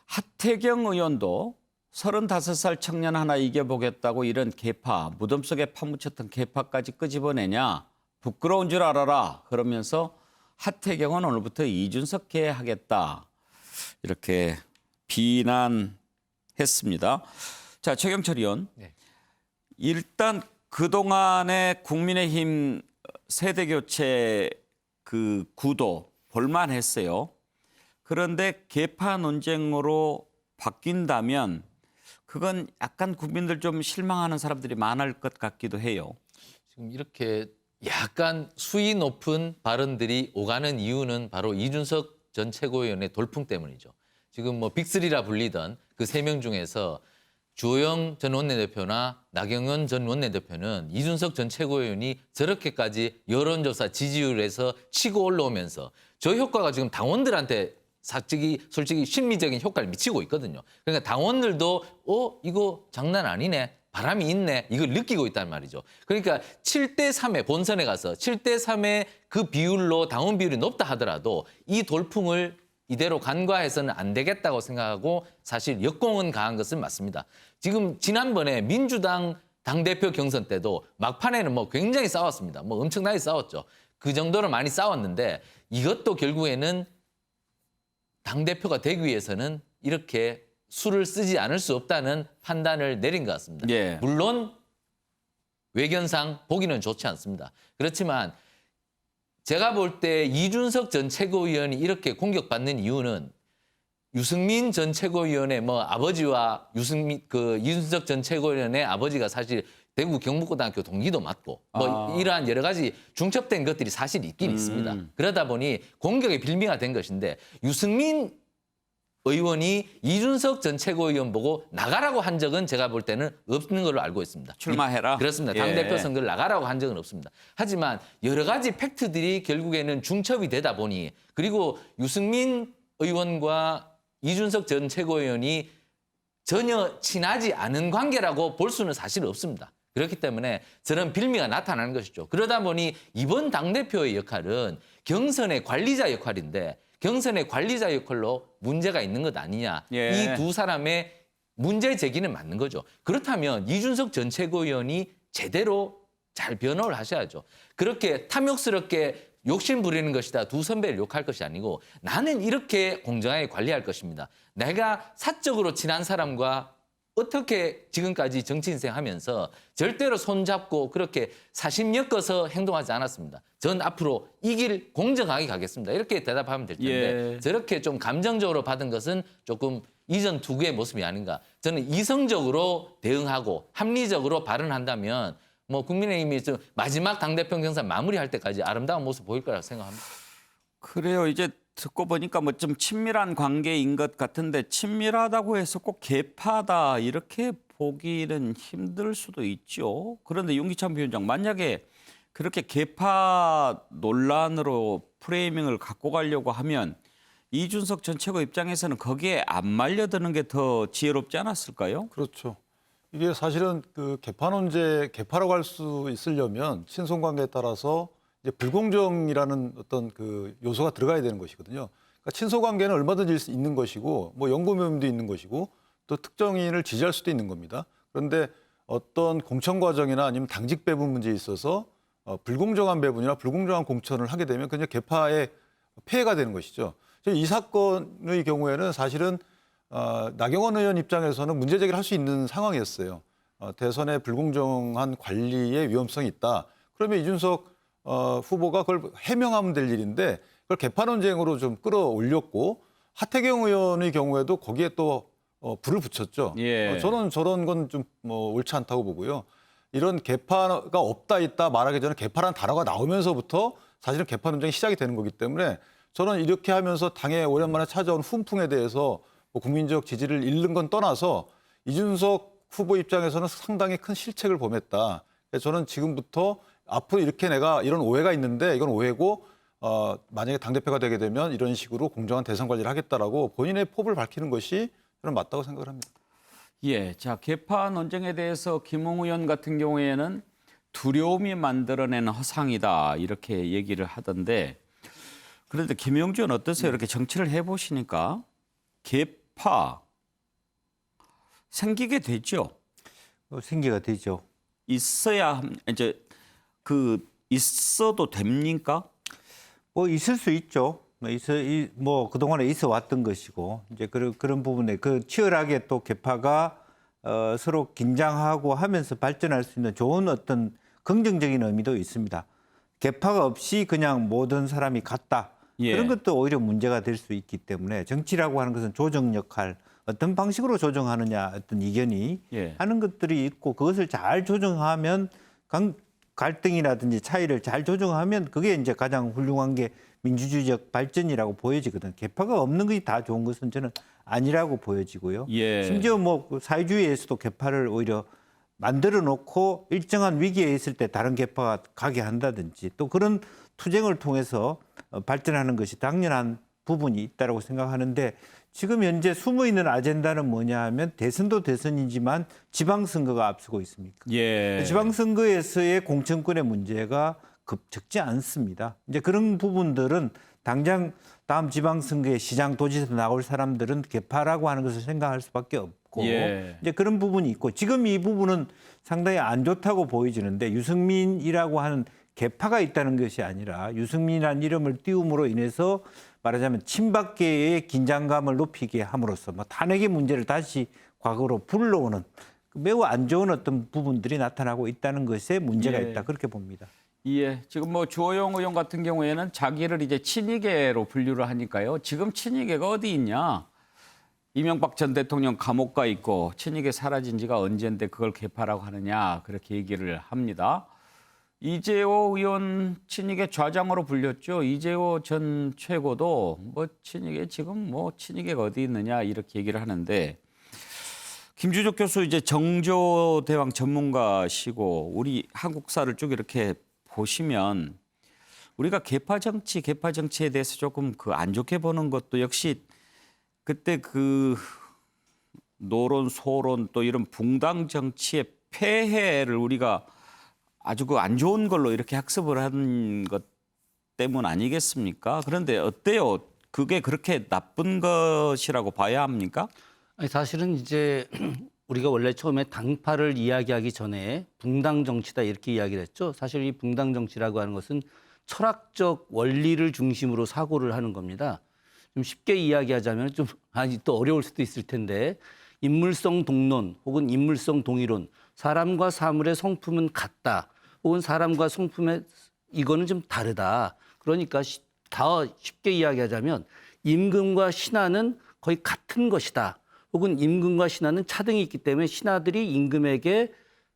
하태경 의원도 35살 청년 하나 이겨보겠다고 이런 개파, 무덤 속에 파묻혔던 개파까지 끄집어내냐. 부끄러운 줄 알아라. 그러면서 하태경은 오늘부터 이준석계 하겠다. 이렇게 비난했습니다. 자, 최경철 의원. 네. 일단 그동안의 국민의힘 세대교체 그 구도 볼만했어요. 그런데 개파 논쟁으로 바뀐다면 그건 약간 국민들 좀 실망하는 사람들이 많을 것 같기도 해요. 지금 이렇게 약간 수위 높은 발언들이 오가는 이유는 바로 이준석 전 최고위원의 돌풍 때문이죠. 지금 뭐 빅3라 불리던 그 3명 중에서 주호영 전 원내대표나 나경원 전 원내대표는 이준석 전 최고위원이 저렇게까지 여론조사 지지율에서 치고 올라오면서 저 효과가 지금 당원들한테 솔직히 심리적인 효과를 미치고 있거든요. 그러니까 당원들도 이거 장난 아니네. 바람이 있네. 이걸 느끼고 있단 말이죠. 그러니까 7대3의 본선에 가서 7대3의 그 비율로 당원 비율이 높다 하더라도 이 돌풍을 이대로 간과해서는 안 되겠다고 생각하고 사실 역공은 가한 것은 맞습니다. 지금 지난번에 민주당 당대표 경선 때도 막판에는 뭐 굉장히 싸웠습니다. 뭐 엄청나게 싸웠죠. 그 정도로 많이 싸웠는데 이것도 결국에는 당대표가 되기 위해서는 이렇게 수를 쓰지 않을 수 없다는 판단을 내린 것 같습니다. 예. 물론 외견상 보기는 좋지 않습니다. 그렇지만 제가 볼 때 이준석 전 최고위원이 이렇게 공격받는 이유는 유승민 전 최고위원의 뭐 아버지와 이준석 전 최고위원의 아버지가 사실 대구 경북고등학교 동기도 맞고 뭐 이러한 여러 가지 중첩된 것들이 사실 있긴 있습니다. 그러다 보니 공격의 빌미가 된 것인데 유승민 의원이 이준석 전 최고위원 보고 나가라고 한 적은 제가 볼 때는 없는 걸로 알고 있습니다. 출마해라? 그렇습니다. 예. 당대표 선거를 나가라고 한 적은 없습니다. 하지만 여러 가지 팩트들이 결국에는 중첩이 되다 보니 그리고 유승민 의원과 이준석 전 최고위원이 전혀 친하지 않은 관계라고 볼 수는 사실 없습니다. 그렇기 때문에 저런 빌미가 나타나는 것이죠. 그러다 보니 이번 당대표의 역할은 경선의 관리자 역할인데 경선의 관리자 역할로 문제가 있는 것 아니냐. 예. 이 두 사람의 문제 제기는 맞는 거죠. 그렇다면 이준석 전 최고위원이 제대로 잘 변호를 하셔야죠. 그렇게 탐욕스럽게 욕심 부리는 것이다. 두 선배를 욕할 것이 아니고 나는 이렇게 공정하게 관리할 것입니다. 내가 사적으로 친한 사람과 어떻게 지금까지 정치 인생 하면서 절대로 손잡고 그렇게 사심 엮어서 행동하지 않았습니다. 전 앞으로 이 길 공정하게 가겠습니다. 이렇게 대답하면 될 텐데 예. 저렇게 좀 감정적으로 받은 것은 조금 이전 투구의 모습이 아닌가. 저는 이성적으로 대응하고 합리적으로 발언한다면 뭐 국민의힘이 좀 마지막 당대표 경선 마무리할 때까지 아름다운 모습 보일 거라고 생각합니다. 그래요. 이제 듣고 보니까 뭐 좀 친밀한 관계인 것 같은데 친밀하다고 해서 꼭 개파다 이렇게 보기는 힘들 수도 있죠. 그런데 윤기찬 위원장 만약에 그렇게 개파 논란으로 프레이밍을 갖고 가려고 하면 이준석 전 최고 입장에서는 거기에 안 말려드는 게 더 지혜롭지 않았을까요? 그렇죠. 이게 사실은 그 개파 논제, 개파라고 할 수 있으려면 친선 관계에 따라서 이제 불공정이라는 어떤 그 요소가 들어가야 되는 것이거든요. 그러니까 친소 관계는 얼마든지 있는 것이고, 뭐 연고모임도 있는 것이고, 또 특정인을 지지할 수도 있는 겁니다. 그런데 어떤 공천 과정이나 아니면 당직 배분 문제에 있어서 불공정한 배분이나 불공정한 공천을 하게 되면 그냥 개파의 폐해가 되는 것이죠. 이 사건의 경우에는 사실은 나경원 의원 입장에서는 문제 제기를 할 수 있는 상황이었어요. 대선의 불공정한 관리의 위험성이 있다. 그러면 이준석 후보가 그걸 해명하면 될 일인데 그걸 개파 논쟁으로 좀 끌어올렸고 하태경 의원의 경우에도 거기에 또 불을 붙였죠. 예. 저는 저런 건 좀 뭐 옳지 않다고 보고요. 이런 개파가 없다 있다 말하기 전에 개파라는 단어가 나오면서부터 사실은 개파 논쟁이 시작이 되는 거기 때문에 저는 이렇게 하면서 당에 오랜만에 찾아온 훈풍에 대해서 뭐 국민적 지지를 잃는 건 떠나서 이준석 후보 입장에서는 상당히 큰 실책을 범했다. 그래서 저는 지금부터 앞으로 이렇게 내가 이런 오해가 있는데 이건 오해고 만약에 당대표가 되게 되면 이런 식으로 공정한 대선 관리를 하겠다라고 본인의 포부를 밝히는 것이 저는 맞다고 생각을 합니다. 예, 자 개파 논쟁에 대해서 김웅 의원 같은 경우에는 두려움이 만들어낸 허상이다 이렇게 얘기를 하던데 그런데 김영준 어떠세요? 이렇게 정치를 해보시니까 개파 생기게 되죠? 생기가 되죠. 있어야 이제 있어도 됩니까? 뭐 있을 수 있죠. 뭐 그동안에 있어 왔던 것이고 이제 그런 부분에 치열하게 또 개파가 서로 긴장하고 하면서 발전할 수 있는 좋은 어떤 긍정적인 의미도 있습니다. 개파가 없이 그냥 모든 사람이 같다. 예. 그런 것도 오히려 문제가 될 수 있기 때문에 정치라고 하는 것은 조정 역할, 어떤 방식으로 조정하느냐 어떤 이견이 예. 하는 것들이 있고 그것을 잘 조정하면 갈등이라든지 차이를 잘 조정하면 그게 이제 가장 훌륭한 게 민주주의적 발전이라고 보여지거든. 개파가 없는 것이 다 좋은 것은 저는 아니라고 보여지고요. 예. 심지어 뭐 사회주의에서도 개파를 오히려 만들어 놓고 일정한 위기에 있을 때 다른 개파가 가게 한다든지 또 그런 투쟁을 통해서 발전하는 것이 당연한 부분이 있다고 생각하는데 지금 현재 숨어 있는 아젠다는 뭐냐 하면 대선도 대선이지만 지방선거가 앞서고 있습니까? 예. 지방선거에서의 공천권의 문제가 적지 않습니다. 이제 그런 부분들은 당장 다음 지방선거에 시장 도지사 나올 사람들은 개파라고 하는 것을 생각할 수밖에 없고 예. 이제 그런 부분이 있고 지금 이 부분은 상당히 안 좋다고 보여지는데 유승민이라고 하는 개파가 있다는 것이 아니라 유승민이라는 이름을 띄움으로 인해서 말하자면 친박계의 긴장감을 높이게 함으로써 뭐 탄핵의 문제를 다시 과거로 불러오는 매우 안 좋은 어떤 부분들이 나타나고 있다는 것에 문제가 예. 있다 그렇게 봅니다. 예, 지금 뭐 주호영 의원 같은 경우에는 자기를 이제 친이계로 분류를 하니까요. 지금 친이계가 어디 있냐? 이명박 전 대통령 감옥 가 있고 친이계 사라진 지가 언젠데 그걸 개파라고 하느냐 그렇게 얘기를 합니다. 이재호 의원 친이계 좌장으로 불렸죠. 이재호 전 최고도 뭐 친이계 지금 뭐 친이계가 어디 있느냐 이렇게 얘기를 하는데 김주적 교수 이제 정조대왕 전문가시고 우리 한국사를 쭉 이렇게 보시면 우리가 개파 정치에 대해서 조금 안 좋게 보는 것도 역시 그때 노론 소론 또 이런 붕당 정치의 폐해를 우리가 아주 안 좋은 걸로 이렇게 학습을 한 것 때문 아니겠습니까? 그런데 어때요? 그게 그렇게 나쁜 것이라고 봐야 합니까? 아니, 사실은 이제 우리가 원래 처음에 당파를 이야기하기 전에 붕당 정치다 이렇게 이야기를 했죠. 사실 이 붕당 정치라고 하는 것은 철학적 원리를 중심으로 사고를 하는 겁니다. 좀 쉽게 이야기하자면 또 어려울 수도 있을 텐데 인물성 동론 혹은 인물성 동의론, 사람과 사물의 성품은 같다. 혹은 사람과 성품의 이거는 좀 다르다. 그러니까 더 쉽게 이야기하자면 임금과 신하는 거의 같은 것이다. 혹은 임금과 신하는 차등이 있기 때문에 신하들이 임금에게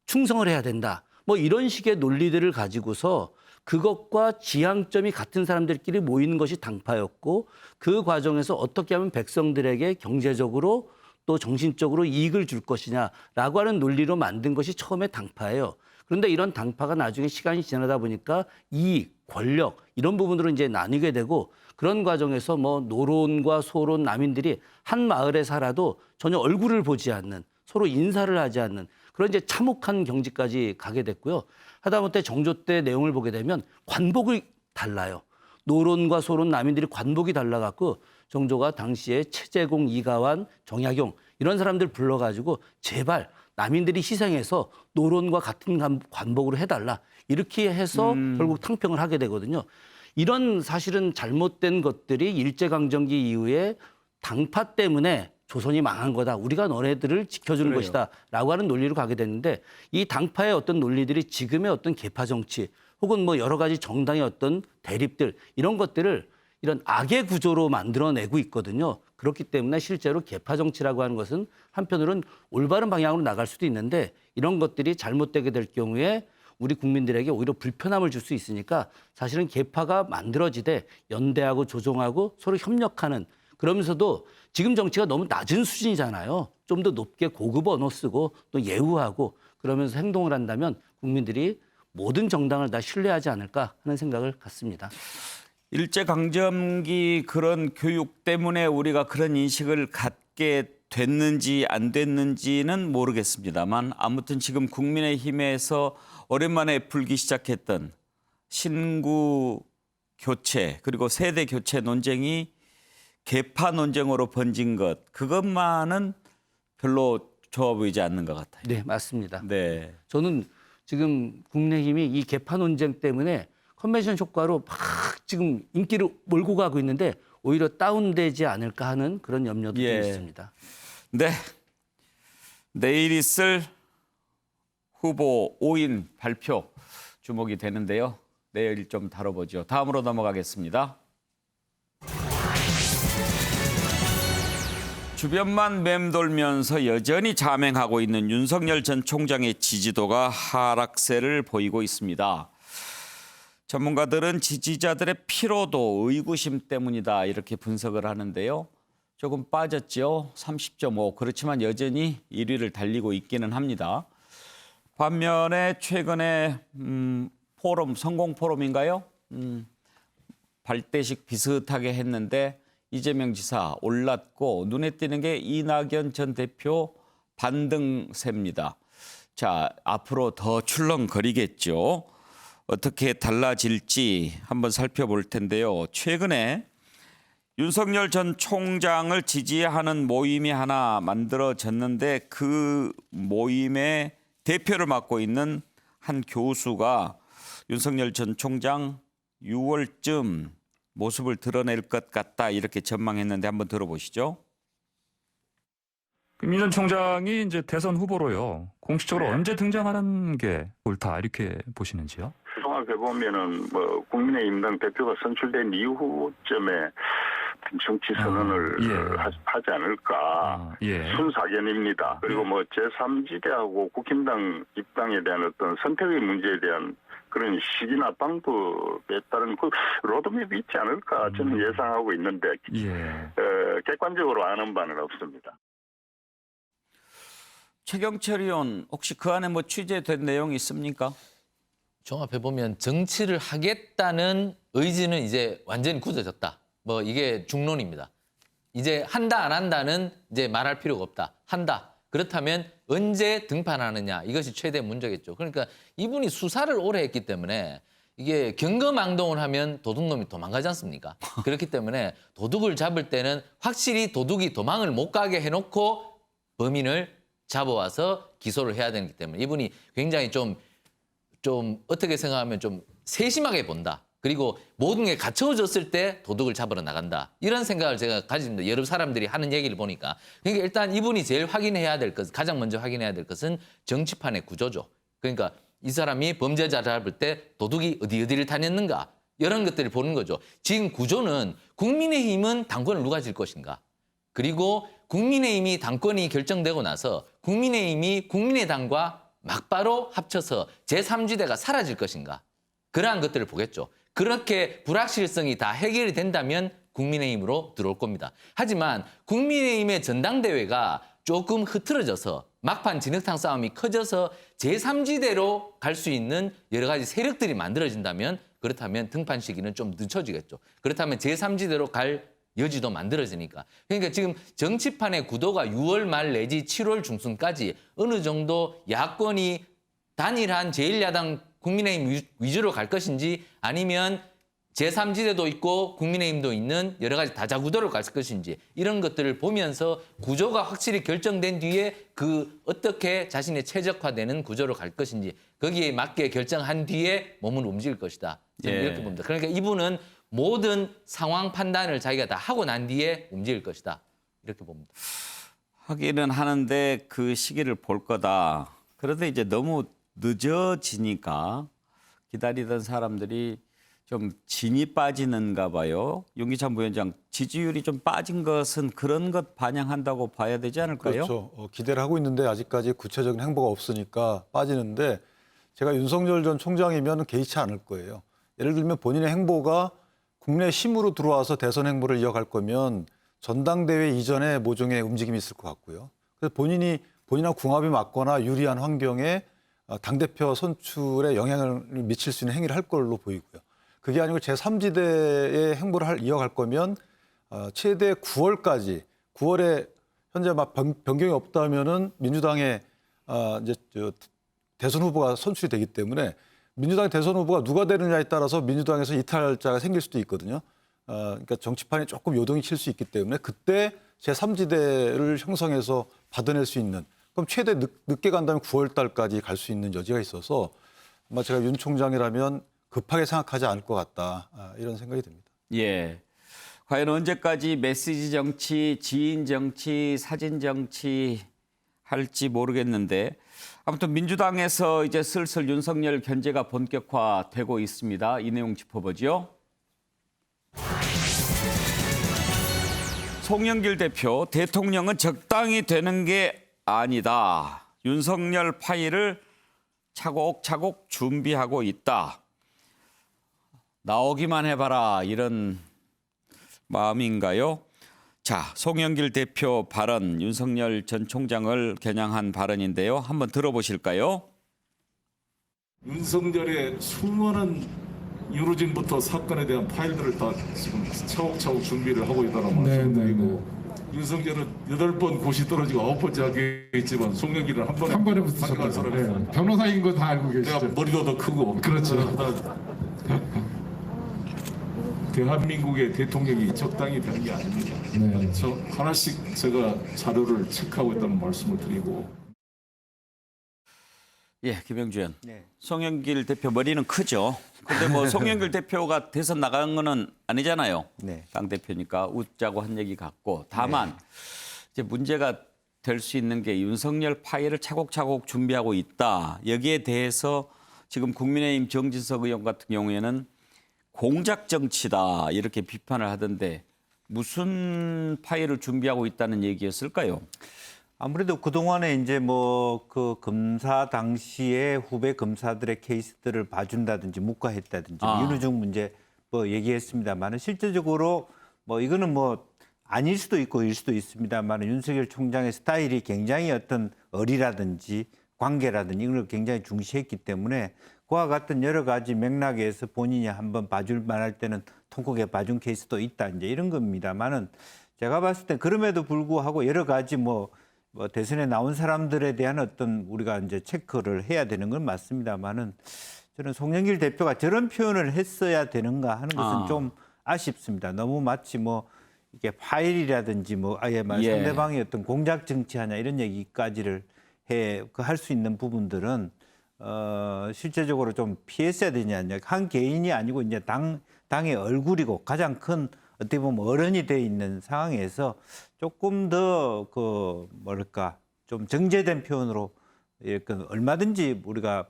충성을 해야 된다. 뭐 이런 식의 논리들을 가지고서 그것과 지향점이 같은 사람들끼리 모이는 것이 당파였고 그 과정에서 어떻게 하면 백성들에게 경제적으로 또 정신적으로 이익을 줄 것이냐라고 하는 논리로 만든 것이 처음에 당파예요. 그런데 이런 당파가 나중에 시간이 지나다 보니까 이익, 권력 이런 부분으로 이제 나뉘게 되고 그런 과정에서 뭐 노론과 소론, 남인들이 한 마을에 살아도 전혀 얼굴을 보지 않는 서로 인사를 하지 않는 그런 이제 참혹한 경지까지 가게 됐고요. 하다못해 정조 때 내용을 보게 되면 관복이 달라요. 노론과 소론, 남인들이 관복이 달라갖고 정조가 당시에 최재공, 이가완, 정약용 이런 사람들 불러가지고 제발 남인들이 희생해서 노론과 같은 관복으로 해달라. 이렇게 해서 결국 탕평을 하게 되거든요. 이런 사실은 잘못된 것들이 일제강점기 이후에 당파 때문에 조선이 망한 거다. 우리가 너네들을 지켜주는 그래요. 것이다. 라고 하는 논리로 가게 됐는데 이 당파의 어떤 논리들이 지금의 어떤 계파 정치 혹은 뭐 여러 가지 정당의 어떤 대립들 이런 것들을 이런 악의 구조로 만들어내고 있거든요. 그렇기 때문에 실제로 계파 정치라고 하는 것은 한편으로는 올바른 방향으로 나갈 수도 있는데 이런 것들이 잘못되게 될 경우에 우리 국민들에게 오히려 불편함을 줄 수 있으니까 사실은 계파가 만들어지되 연대하고 조정하고 서로 협력하는 그러면서도 지금 정치가 너무 낮은 수준이잖아요. 좀 더 높게 고급 언어 쓰고 또 예우하고 그러면서 행동을 한다면 국민들이 모든 정당을 다 신뢰하지 않을까 하는 생각을 갖습니다. 일제강점기 그런 교육 때문에 우리가 그런 인식을 갖게 됐는지 안 됐는지는 모르겠습니다만 아무튼 지금 국민의힘에서 오랜만에 풀기 시작했던 신구 교체 그리고 세대 교체 논쟁이 계파 논쟁으로 번진 것 그것만은 별로 좋아 보이지 않는 것 같아요. 네, 맞습니다. 네. 저는 지금 국민의힘이 이 계파 논쟁 때문에 컨벤션 효과로 막 지금 인기를 몰고 가고 있는데 오히려 다운되지 않을까 하는 그런 염려도 좀 있습니다. 네. 내일 있을 후보 5인 발표 주목이 되는데요. 내일 좀 다뤄보죠. 다음으로 넘어가겠습니다. 주변만 맴돌면서 여전히 자맹하고 있는 윤석열 전 총장의 지지도가 하락세를 보이고 있습니다. 전문가들은 지지자들의 피로도 의구심 때문이다 이렇게 분석을 하는데요. 조금 빠졌죠. 30.5. 그렇지만 여전히 1위를 달리고 있기는 합니다. 반면에 최근에 포럼, 성공 포럼인가요? 발대식 비슷하게 했는데 이재명 지사 올랐고 눈에 띄는 게 이낙연 전 대표 반등세입니다. 자, 앞으로 더 출렁거리겠죠. 어떻게 달라질지 한번 살펴볼 텐데요. 최근에 윤석열 전 총장을 지지하는 모임이 하나 만들어졌는데 그 모임의 대표를 맡고 있는 한 교수가 윤석열 전 총장 6월쯤 모습을 드러낼 것 같다 이렇게 전망했는데 한번 들어보시죠. 민 전 총장이 이제 대선 후보로요. 공식적으로 언제 등장하는 게 옳다 이렇게 보시는지요? 생각해 보면은 뭐 국민의힘 당 대표가 선출된 이후쯤에 정치 선언을 하지 않을까 순사견입니다. 그리고 뭐 제3지대하고 국힘당 입당에 대한 어떤 선택의 문제에 대한 그런 시기나 방법에 따른 그 로드맵이 있지 않을까 저는 예상하고 있는데 객관적으로 아는 바는 없습니다. 최경철 의원 혹시 그 안에 뭐 취재된 내용이 있습니까? 종합해 보면 정치를 하겠다는 의지는 이제 완전히 굳어졌다. 뭐 이게 중론입니다. 이제 한다 안 한다는 이제 말할 필요가 없다. 한다. 그렇다면 언제 등판하느냐 이것이 최대 문제겠죠. 그러니까 이분이 수사를 오래 했기 때문에 이게 경거망동을 하면 도둑놈이 도망가지 않습니까? 그렇기 때문에 도둑을 잡을 때는 확실히 도둑이 도망을 못 가게 해놓고 범인을 잡아와서 기소를 해야 되기 때문에 이분이 굉장히 좀 어떻게 생각하면 좀 세심하게 본다. 그리고 모든 게 갖춰졌을 때 도둑을 잡으러 나간다. 이런 생각을 제가 가집니다. 여러 사람들이 하는 얘기를 보니까. 그러니까 일단 이분이 제일 확인해야 될 것, 가장 먼저 확인해야 될 것은 정치판의 구조죠. 그러니까 이 사람이 범죄자를 잡을 때 도둑이 어디를 다녔는가. 이런 것들을 보는 거죠. 지금 구조는 국민의힘은 당권을 누가 질 것인가. 그리고 국민의힘이 당권이 결정되고 나서 국민의힘이 국민의당과 막바로 합쳐서 제3지대가 사라질 것인가? 그러한 것들을 보겠죠. 그렇게 불확실성이 다 해결이 된다면 국민의힘으로 들어올 겁니다. 하지만 국민의힘의 전당대회가 조금 흐트러져서 막판 진흙탕 싸움이 커져서 제3지대로 갈 수 있는 여러 가지 세력들이 만들어진다면 그렇다면 등판 시기는 좀 늦춰지겠죠. 그렇다면 제3지대로 갈 여지도 만들어지니까. 그러니까 지금 정치판의 구도가 6월 말 내지 7월 중순까지 어느 정도 야권이 단일한 제1야당 국민의힘 위주로 갈 것인지 아니면 제3지대도 있고 국민의힘도 있는 여러 가지 다자구도로 갈 것인지 이런 것들을 보면서 구조가 확실히 결정된 뒤에 그 어떻게 자신의 최적화되는 구조로 갈 것인지 거기에 맞게 결정한 뒤에 몸을 움직일 것이다. 저는 이렇게 봅니다. 그러니까 이분은 모든 상황 판단을 자기가 다 하고 난 뒤에 움직일 것이다. 이렇게 봅니다. 하기는 하는데 그 시기를 볼 거다. 그런데 이제 너무 늦어지니까 기다리던 사람들이 좀 진이 빠지는가 봐요. 윤기찬 부위원장, 지지율이 좀 빠진 것은 그런 것 반영한다고 봐야 되지 않을까요? 그렇죠. 기대를 하고 있는데 아직까지 구체적인 행보가 없으니까 빠지는데 제가 윤석열 전 총장이면 개의치 않을 거예요. 예를 들면 본인의 행보가 국내심으로 들어와서 대선 행보를 이어갈 거면 전당대회 이전에 모종의 움직임이 있을 것 같고요. 그래서 본인하고 궁합이 맞거나 유리한 환경에 당대표 선출에 영향을 미칠 수 있는 행위를 할 걸로 보이고요. 그게 아니고 제3지대의 행보를 이어갈 거면 최대 9월까지 9월에 현재 막 변경이 없다면은 민주당의 이제 대선 후보가 선출이 되기 때문에 민주당 대선 후보가 누가 되느냐에 따라서 민주당에서 이탈자가 생길 수도 있거든요. 그러니까 정치판이 조금 요동이 칠 수 있기 때문에 그때 제3지대를 형성해서 받아낼 수 있는 그럼 최대 늦게 간다면 9월 달까지 갈 수 있는 여지가 있어서 아마 제가 윤 총장이라면 급하게 생각하지 않을 것 같다. 이런 생각이 듭니다. 예. 과연 언제까지 메시지 정치, 지인 정치, 사진 정치 할지 모르겠는데 아무튼 민주당에서 이제 슬슬 윤석열 견제가 본격화되고 있습니다. 이 내용 짚어보죠. 송영길 대표, 대통령은 적당히 되는 게 아니다. 윤석열 파일을 차곡차곡 준비하고 있다. 나오기만 해봐라 이런 마음인가요? 자, 송영길 대표 발언, 윤석열 전 총장을 겨냥한 발언인데요. 한번 들어보실까요? 윤석열의 수많은 유로진부터 사건에 대한 파일들을 다 지금 차곡차곡 준비를 하고 있다는 말씀드리고 윤석열은 8번 고시 떨어지고 9번째 하게 있지만 송영길은 한 번에 붙으셨다는 사람이에요. 변호사인 거 다 알고 계시죠? 내가 머리도 더 크고 그렇죠. 대한민국의 대통령이 적당히 되는 게 아닙니다. 네. 저 하나씩 제가 자료를 체크하고 있다는 말씀을 드리고. 예, 김영주 의원. 네. 송영길 대표 머리는 크죠. 근데 뭐 송영길 대표가 대선 나간 거는 아니잖아요. 네. 당 대표니까 웃자고 한 얘기 같고. 다만 이제 문제가 될 수 있는 게 윤석열 파일을 차곡차곡 준비하고 있다. 여기에 대해서 지금 국민의힘 정진석 의원 같은 경우에는 공작 정치다 이렇게 비판을 하던데 무슨 파일을 준비하고 있다는 얘기였을까요? 아무래도 그동안에 이제 뭐 그 검사 당시에 후배 검사들의 케이스들을 봐준다든지 묵과했다든지 윤호중 문제 뭐 얘기했습니다만은 실제적으로 뭐 이거는 뭐 아닐 수도 있고 일 수도 있습니다만 윤석열 총장의 스타일이 굉장히 어떤 어리라든지 관계라든지 이걸 굉장히 중시했기 때문에 그와 같은 여러 가지 맥락에서 본인이 한번 봐줄 만할 때는 통곡에 봐준 케이스도 있다 이제 이런 겁니다만은 제가 봤을 때 그럼에도 불구하고 여러 가지 뭐 대선에 나온 사람들에 대한 어떤 우리가 이제 체크를 해야 되는 건 맞습니다만은 저는 송영길 대표가 저런 표현을 했어야 되는가 하는 것은 좀 아쉽습니다. 너무 마치 뭐 이게 파일이라든지 뭐 아예 말 상대방이 어떤 공작 정치하냐 이런 얘기까지를 할 수 있는 부분들은 실제적으로 좀 피했어야 되지 않냐. 한 개인이 아니고 이제 당의 얼굴이고 가장 큰 어떻게 보면 어른이 돼 있는 상황에서 조금 더 좀 정제된 표현으로 이렇게 얼마든지 우리가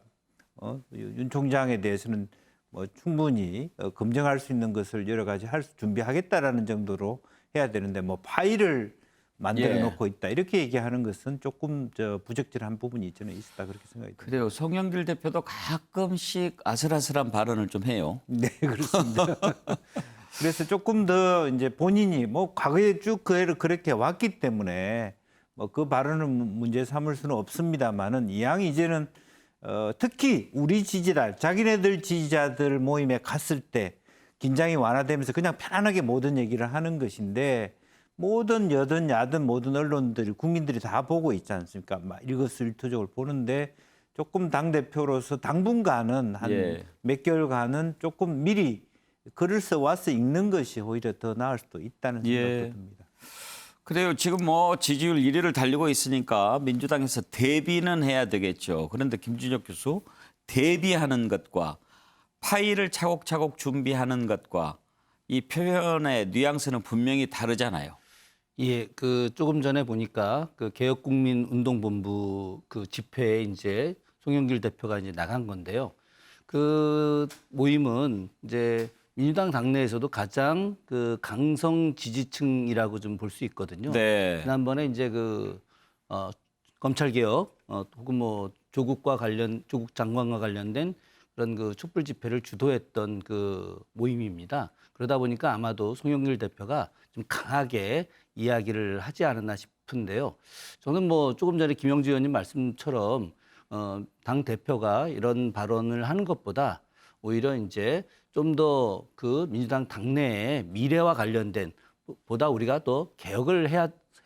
윤 총장에 대해서는 뭐 충분히 검증할 수 있는 것을 여러 가지 준비하겠다라는 정도로 해야 되는데 뭐 파일을 만들어 놓고 있다. 이렇게 얘기하는 것은 조금 부적절한 부분이 저는 있었다 그렇게 생각이 듭니다. 그래요. 송영길 대표도 가끔씩 아슬아슬한 발언을 좀 해요. 네, 그렇습니다. 그래서 조금 더 이제 본인이 뭐 과거에 쭉 그렇게 왔기 때문에 뭐 그 발언을 문제 삼을 수는 없습니다만은 이왕 이제는 특히 우리 지지자, 자기네들 지지자들 모임에 갔을 때 긴장이 완화되면서 그냥 편안하게 모든 얘기를 하는 것인데 모든 여든 야든 모든 언론들이 국민들이 다 보고 있지 않습니까? 막 일거수일투족을 보는데 조금 당대표로서 당분간은 한 몇 개월간은 조금 미리 글을 써와서 읽는 것이 오히려 더 나을 수도 있다는 생각도 듭니다. 그래요. 지금 뭐 지지율 1위를 달리고 있으니까 민주당에서 대비는 해야 되겠죠. 그런데 김준혁 교수, 대비하는 것과 파일을 차곡차곡 준비하는 것과 이 표현의 뉘앙스는 분명히 다르잖아요. 예, 그 조금 전에 보니까 그 개혁국민운동본부 그 집회에 이제 송영길 대표가 이제 나간 건데요. 그 모임은 이제 민주당 당내에서도 가장 그 강성 지지층이라고 좀 볼 수 있거든요. 네. 지난번에 이제 그 검찰 개혁 혹은 뭐 조국 장관과 관련된 그런 그 촛불 집회를 주도했던 그 모임입니다. 그러다 보니까 아마도 송영길 대표가 좀 강하게 이야기를 하지 않았나 싶은데요. 저는 뭐 조금 전에 김영주 의원님 말씀처럼 당 대표가 이런 발언을 하는 것보다 오히려 이제 좀 더 그 민주당 당내의 미래와 관련된 보다 우리가 또 개혁을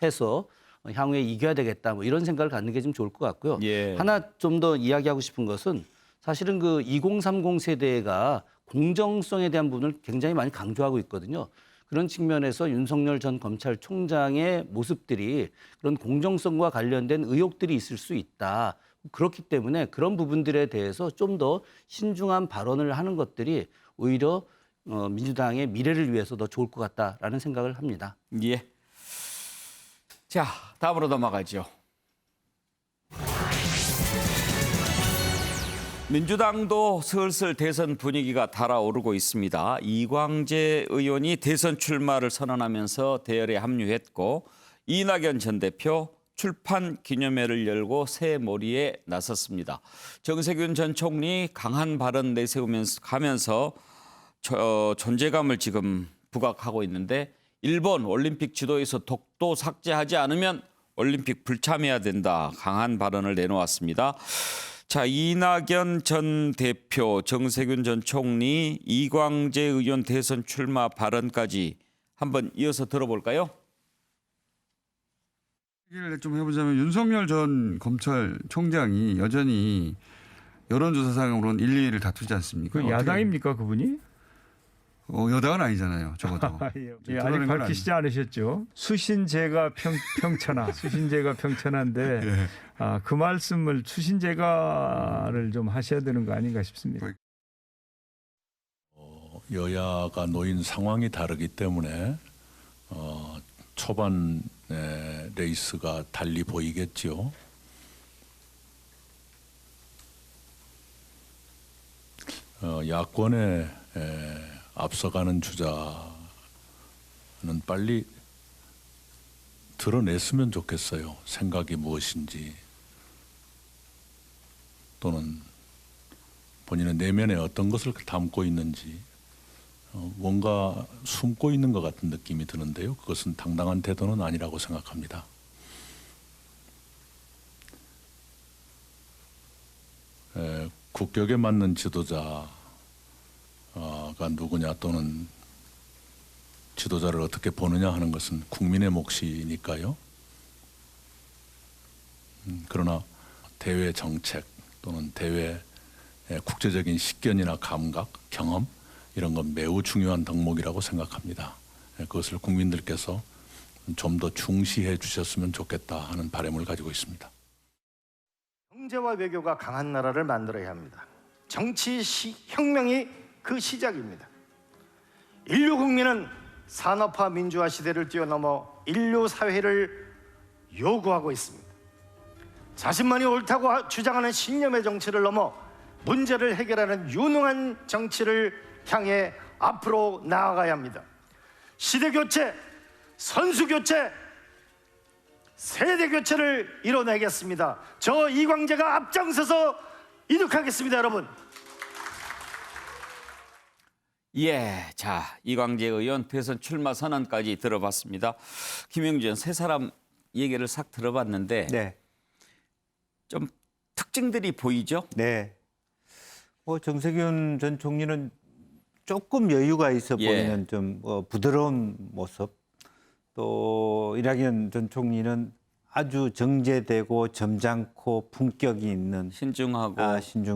해서 향후에 이겨야 되겠다 뭐 이런 생각을 갖는 게 좀 좋을 것 같고요. 하나 좀 더 이야기하고 싶은 것은 사실은 그 2030 세대가 공정성에 대한 부분을 굉장히 많이 강조하고 있거든요. 그런 측면에서 윤석열 전 검찰총장의 모습들이 그런 공정성과 관련된 의혹들이 있을 수 있다. 그렇기 때문에 그런 부분들에 대해서 좀 더 신중한 발언을 하는 것들이 오히려 민주당의 미래를 위해서 더 좋을 것 같다라는 생각을 합니다. 예. 자, 다음으로 넘어가죠. 민주당도 슬슬 대선 분위기가 달아오르고 있습니다. 이광재 의원이 대선 출마를 선언하면서 대열에 합류했고 이낙연 전 대표 출판 기념회를 열고 새 몰이에 나섰습니다. 정세균 전 총리 강한 발언 내세우면서 존재감을 지금 부각하고 있는데 일본 올림픽 지도에서 독도 삭제하지 않으면 올림픽 불참해야 된다. 강한 발언을 내놓았습니다. 자, 이낙연 전 대표, 정세균 전 총리, 이광재 의원 대선 출마 발언까지 한번 이어서 들어볼까요? 얘기를 좀 해보자면 윤석열 전 검찰총장이 여전히 여론조사상으로는 1, 2위를 다투지 않습니까? 그 야당입니까 그분이? 여당은 아니잖아요. 적어도. 예, 아직 밝히시지 않으셨죠. 수신제가 평천하. 수신제가 평천한데 예. 그 말씀을 수신제가를 좀 하셔야 되는 거 아닌가 싶습니다. 여야가 놓인 상황이 다르기 때문에 초반 레이스가 달리 보이겠죠. 야권에 앞서가는 주자는 빨리 드러냈으면 좋겠어요. 생각이 무엇인지 또는 본인의 내면에 어떤 것을 담고 있는지 뭔가 숨고 있는 것 같은 느낌이 드는데요. 그것은 당당한 태도는 아니라고 생각합니다. 국격에 맞는 지도자가 누구냐 또는 지도자를 어떻게 보느냐 하는 것은 국민의 몫이니까요. 그러나 대외 정책 또는 대외 국제적인 식견이나 감각, 경험 이런 건 매우 중요한 덕목이라고 생각합니다. 그것을 국민들께서 좀 더 중시해 주셨으면 좋겠다 하는 바람을 가지고 있습니다. 경제와 외교가 강한 나라를 만들어야 합니다. 정치 혁명이 그 시작입니다. 인류 국민은 산업화 민주화 시대를 뛰어넘어 인류 사회를 요구하고 있습니다. 자신만이 옳다고 주장하는 신념의 정치를 넘어 문제를 해결하는 유능한 정치를 향해 앞으로 나아가야 합니다. 시대 교체, 선수 교체, 세대 교체를 이뤄내겠습니다. 저 이광재가 앞장서서 이룩하겠습니다, 여러분. 예, 자 이광재 의원 대선 출마 선언까지 들어봤습니다. 김영준 세 사람 얘기를 싹 들어봤는데 네. 좀 특징들이 보이죠? 네. 정세균 전 총리는 조금 여유가 있어 보이는 좀 부드러운 모습. 또 이낙연 전 총리는 아주 정제되고 점잖고 품격이 있는 신중하고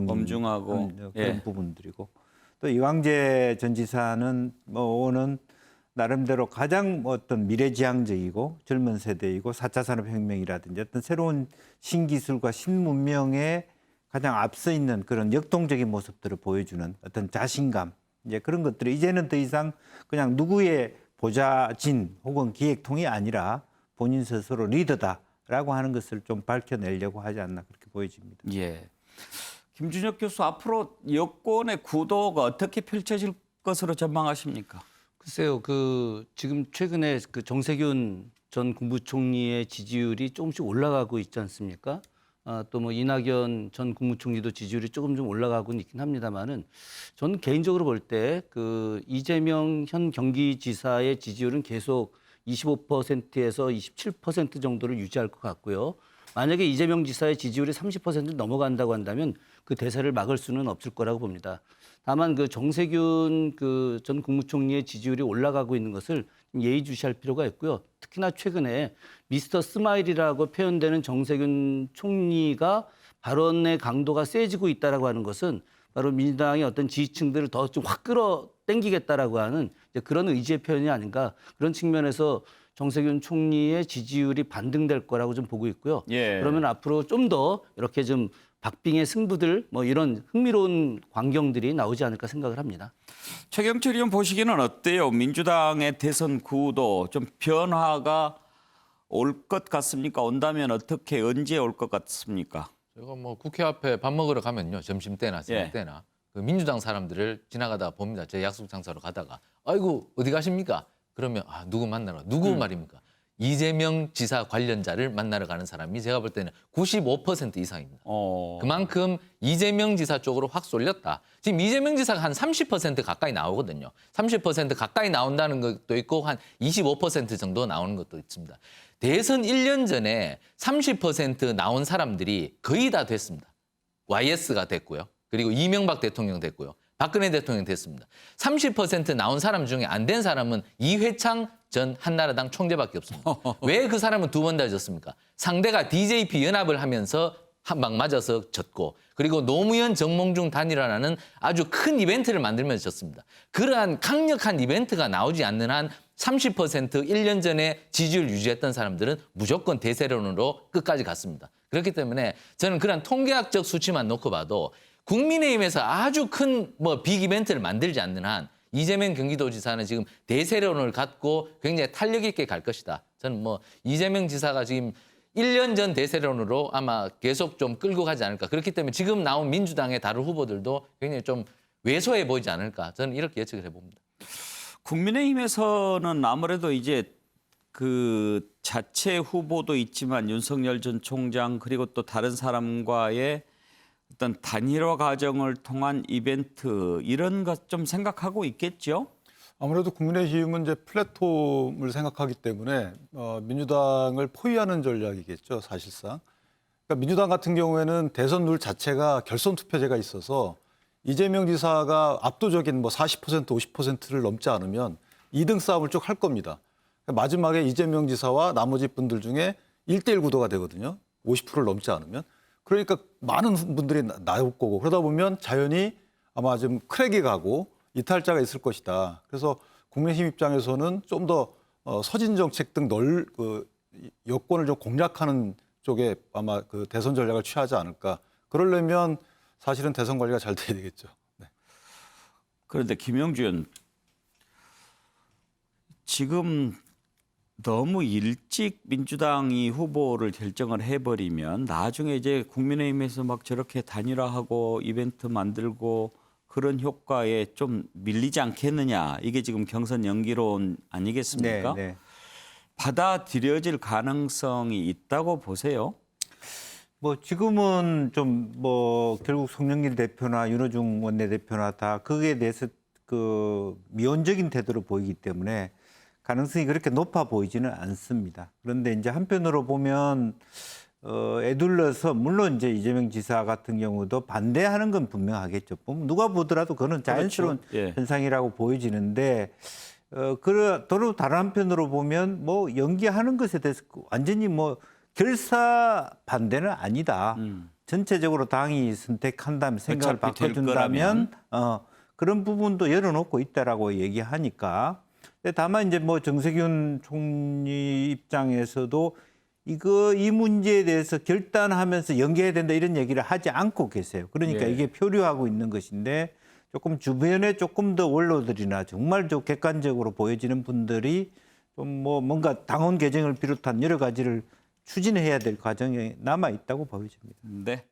엄중하고 그런 부분들이고 또 이광재 전 지사는 오는 나름대로 가장 어떤 미래지향적이고 젊은 세대이고 4차 산업혁명이라든지 어떤 새로운 신기술과 신문명에 가장 앞서 있는 그런 역동적인 모습들을 보여주는 어떤 자신감 이제 그런 것들이 이제는 더 이상 그냥 누구의 보좌진 혹은 기획통이 아니라 본인 스스로 리더다라고 하는 것을 좀 밝혀내려고 하지 않나 그렇게 보여집니다. 예. 김준혁 교수 앞으로 여권의 구도가 어떻게 펼쳐질 것으로 전망하십니까? 글쎄요, 지금 최근에 정세균 전 국무총리의 지지율이 조금씩 올라가고 있지 않습니까? 또 뭐 이낙연 전 국무총리도 지지율이 조금 좀 올라가고는 있긴 합니다만은 저는 개인적으로 볼 때 이재명 현 경기지사의 지지율은 계속 25%에서 27% 정도를 유지할 것 같고요. 만약에 이재명 지사의 지지율이 30% 넘어간다고 한다면 그 대세를 막을 수는 없을 거라고 봅니다. 다만 정세균 전 국무총리의 지지율이 올라가고 있는 것을 예의주시할 필요가 있고요. 특히나 최근에 미스터 스마일이라고 표현되는 정세균 총리가 발언의 강도가 세지고 있다라고 하는 것은 바로 민주당의 어떤 지지층들을 더 좀 확 끌어당기겠다라고 하는 그런 의지의 표현이 아닌가 그런 측면에서 정세균 총리의 지지율이 반등될 거라고 좀 보고 있고요. 예. 그러면 앞으로 좀 더 이렇게 좀 박빙의 승부들 이런 흥미로운 광경들이 나오지 않을까 생각을 합니다. 최경철 의원 보시기에는 어때요? 민주당의 대선 구도 좀 변화가 올 것 같습니까? 온다면 어떻게 언제 올 것 같습니까? 제가 국회 앞에 밥 먹으러 가면요. 점심 때나 저녁 때나 민주당 사람들을 지나가다 봅니다. 제 약속 장소로 가다가 아이고 어디 가십니까? 그러면 누구 만나러 누구 말입니까? 이재명 지사 관련자를 만나러 가는 사람이 제가 볼 때는 95% 이상입니다. 그만큼 이재명 지사 쪽으로 확 쏠렸다. 지금 이재명 지사가 한 30% 가까이 나오거든요. 30% 가까이 나온다는 것도 있고 한 25% 정도 나오는 것도 있습니다. 대선 1년 전에 30% 나온 사람들이 거의 다 됐습니다. YS가 됐고요. 그리고 이명박 대통령 됐고요. 박근혜 대통령 됐습니다. 30% 나온 사람 중에 안 된 사람은 이회창 전 한나라당 총재밖에 없습니다. 왜 그 사람은 두 번 다 졌습니까? 상대가 DJP 연합을 하면서 한 방 맞아서 졌고 그리고 노무현 정몽중 단일화라는 아주 큰 이벤트를 만들면서 졌습니다. 그러한 강력한 이벤트가 나오지 않는 한 30% 1년 전에 지지율 유지했던 사람들은 무조건 대세론으로 끝까지 갔습니다. 그렇기 때문에 저는 그런 통계학적 수치만 놓고 봐도 국민의힘에서 아주 큰 빅 이벤트를 만들지 않는 한 이재명 경기도지사는 지금 대세론을 갖고 굉장히 탄력 있게 갈 것이다. 저는 이재명 지사가 지금 1년 전 대세론으로 아마 계속 좀 끌고 가지 않을까. 그렇기 때문에 지금 나온 민주당의 다른 후보들도 굉장히 좀 왜소해 보이지 않을까. 저는 이렇게 예측을 해봅니다. 국민의힘에서는 아무래도 이제 자체 후보도 있지만 윤석열 전 총장 그리고 또 다른 사람과의 어떤 단일화 과정을 통한 이벤트 이런 것 좀 생각하고 있겠죠? 아무래도 국민의힘은 이제 플랫폼을 생각하기 때문에 민주당을 포위하는 전략이겠죠, 사실상. 그러니까 민주당 같은 경우에는 대선 룰 자체가 결선 투표제가 있어서 이재명 지사가 압도적인 40%, 50%를 넘지 않으면 2등 싸움을 쭉 할 겁니다. 그러니까 마지막에 이재명 지사와 나머지 분들 중에 1대1 구도가 되거든요. 50%를 넘지 않으면. 그러니까 많은 분들이 나올 거고 그러다 보면 자연히 아마 좀 크랙이 가고 이탈자가 있을 것이다. 그래서 국민의힘 입장에서는 좀 더 서진 정책 등 여권을 좀 공략하는 쪽에 아마 대선 전략을 취하지 않을까. 그러려면 사실은 대선 관리가 잘 돼야 되겠죠. 네. 그런데 김영준 지금 너무 일찍 민주당이 후보를 결정을 해버리면 나중에 이제 국민의힘에서 막 저렇게 단일화하고 이벤트 만들고 그런 효과에 좀 밀리지 않겠느냐. 이게 지금 경선 연기론 아니겠습니까? 네. 받아들여질 가능성이 있다고 보세요? 뭐 지금은 좀 뭐 결국 송영길 대표나 윤호중 원내대표나 다 거기에 대해서 그 미온적인 태도로 보이기 때문에 가능성이 그렇게 높아 보이지는 않습니다. 그런데 이제 한편으로 보면 애둘러서 물론 이제 이재명 지사 같은 경우도 반대하는 건 분명하겠죠. 누가 보더라도 그거는 자연스러운 그렇죠. 예. 현상이라고 보여지는데 또 다른 한편으로 보면 뭐 연기하는 것에 대해서 완전히 뭐 결사 반대는 아니다. 전체적으로 당이 선택한다면 생각을 어차피 될 바꿔준다면 그런 부분도 열어놓고 있다라고 얘기하니까. 다만 이제 뭐 정세균 총리 입장에서도 이 문제에 대해서 결단하면서 연기해야 된다 이런 얘기를 하지 않고 계세요. 그러니까 예. 이게 표류하고 있는 것인데 조금 주변에 조금 더 원로들이나 정말 좀 객관적으로 보여지는 분들이 좀 뭐 뭔가 당원 개정을 비롯한 여러 가지를 추진해야 될 과정에 남아 있다고 보여집니다. 네.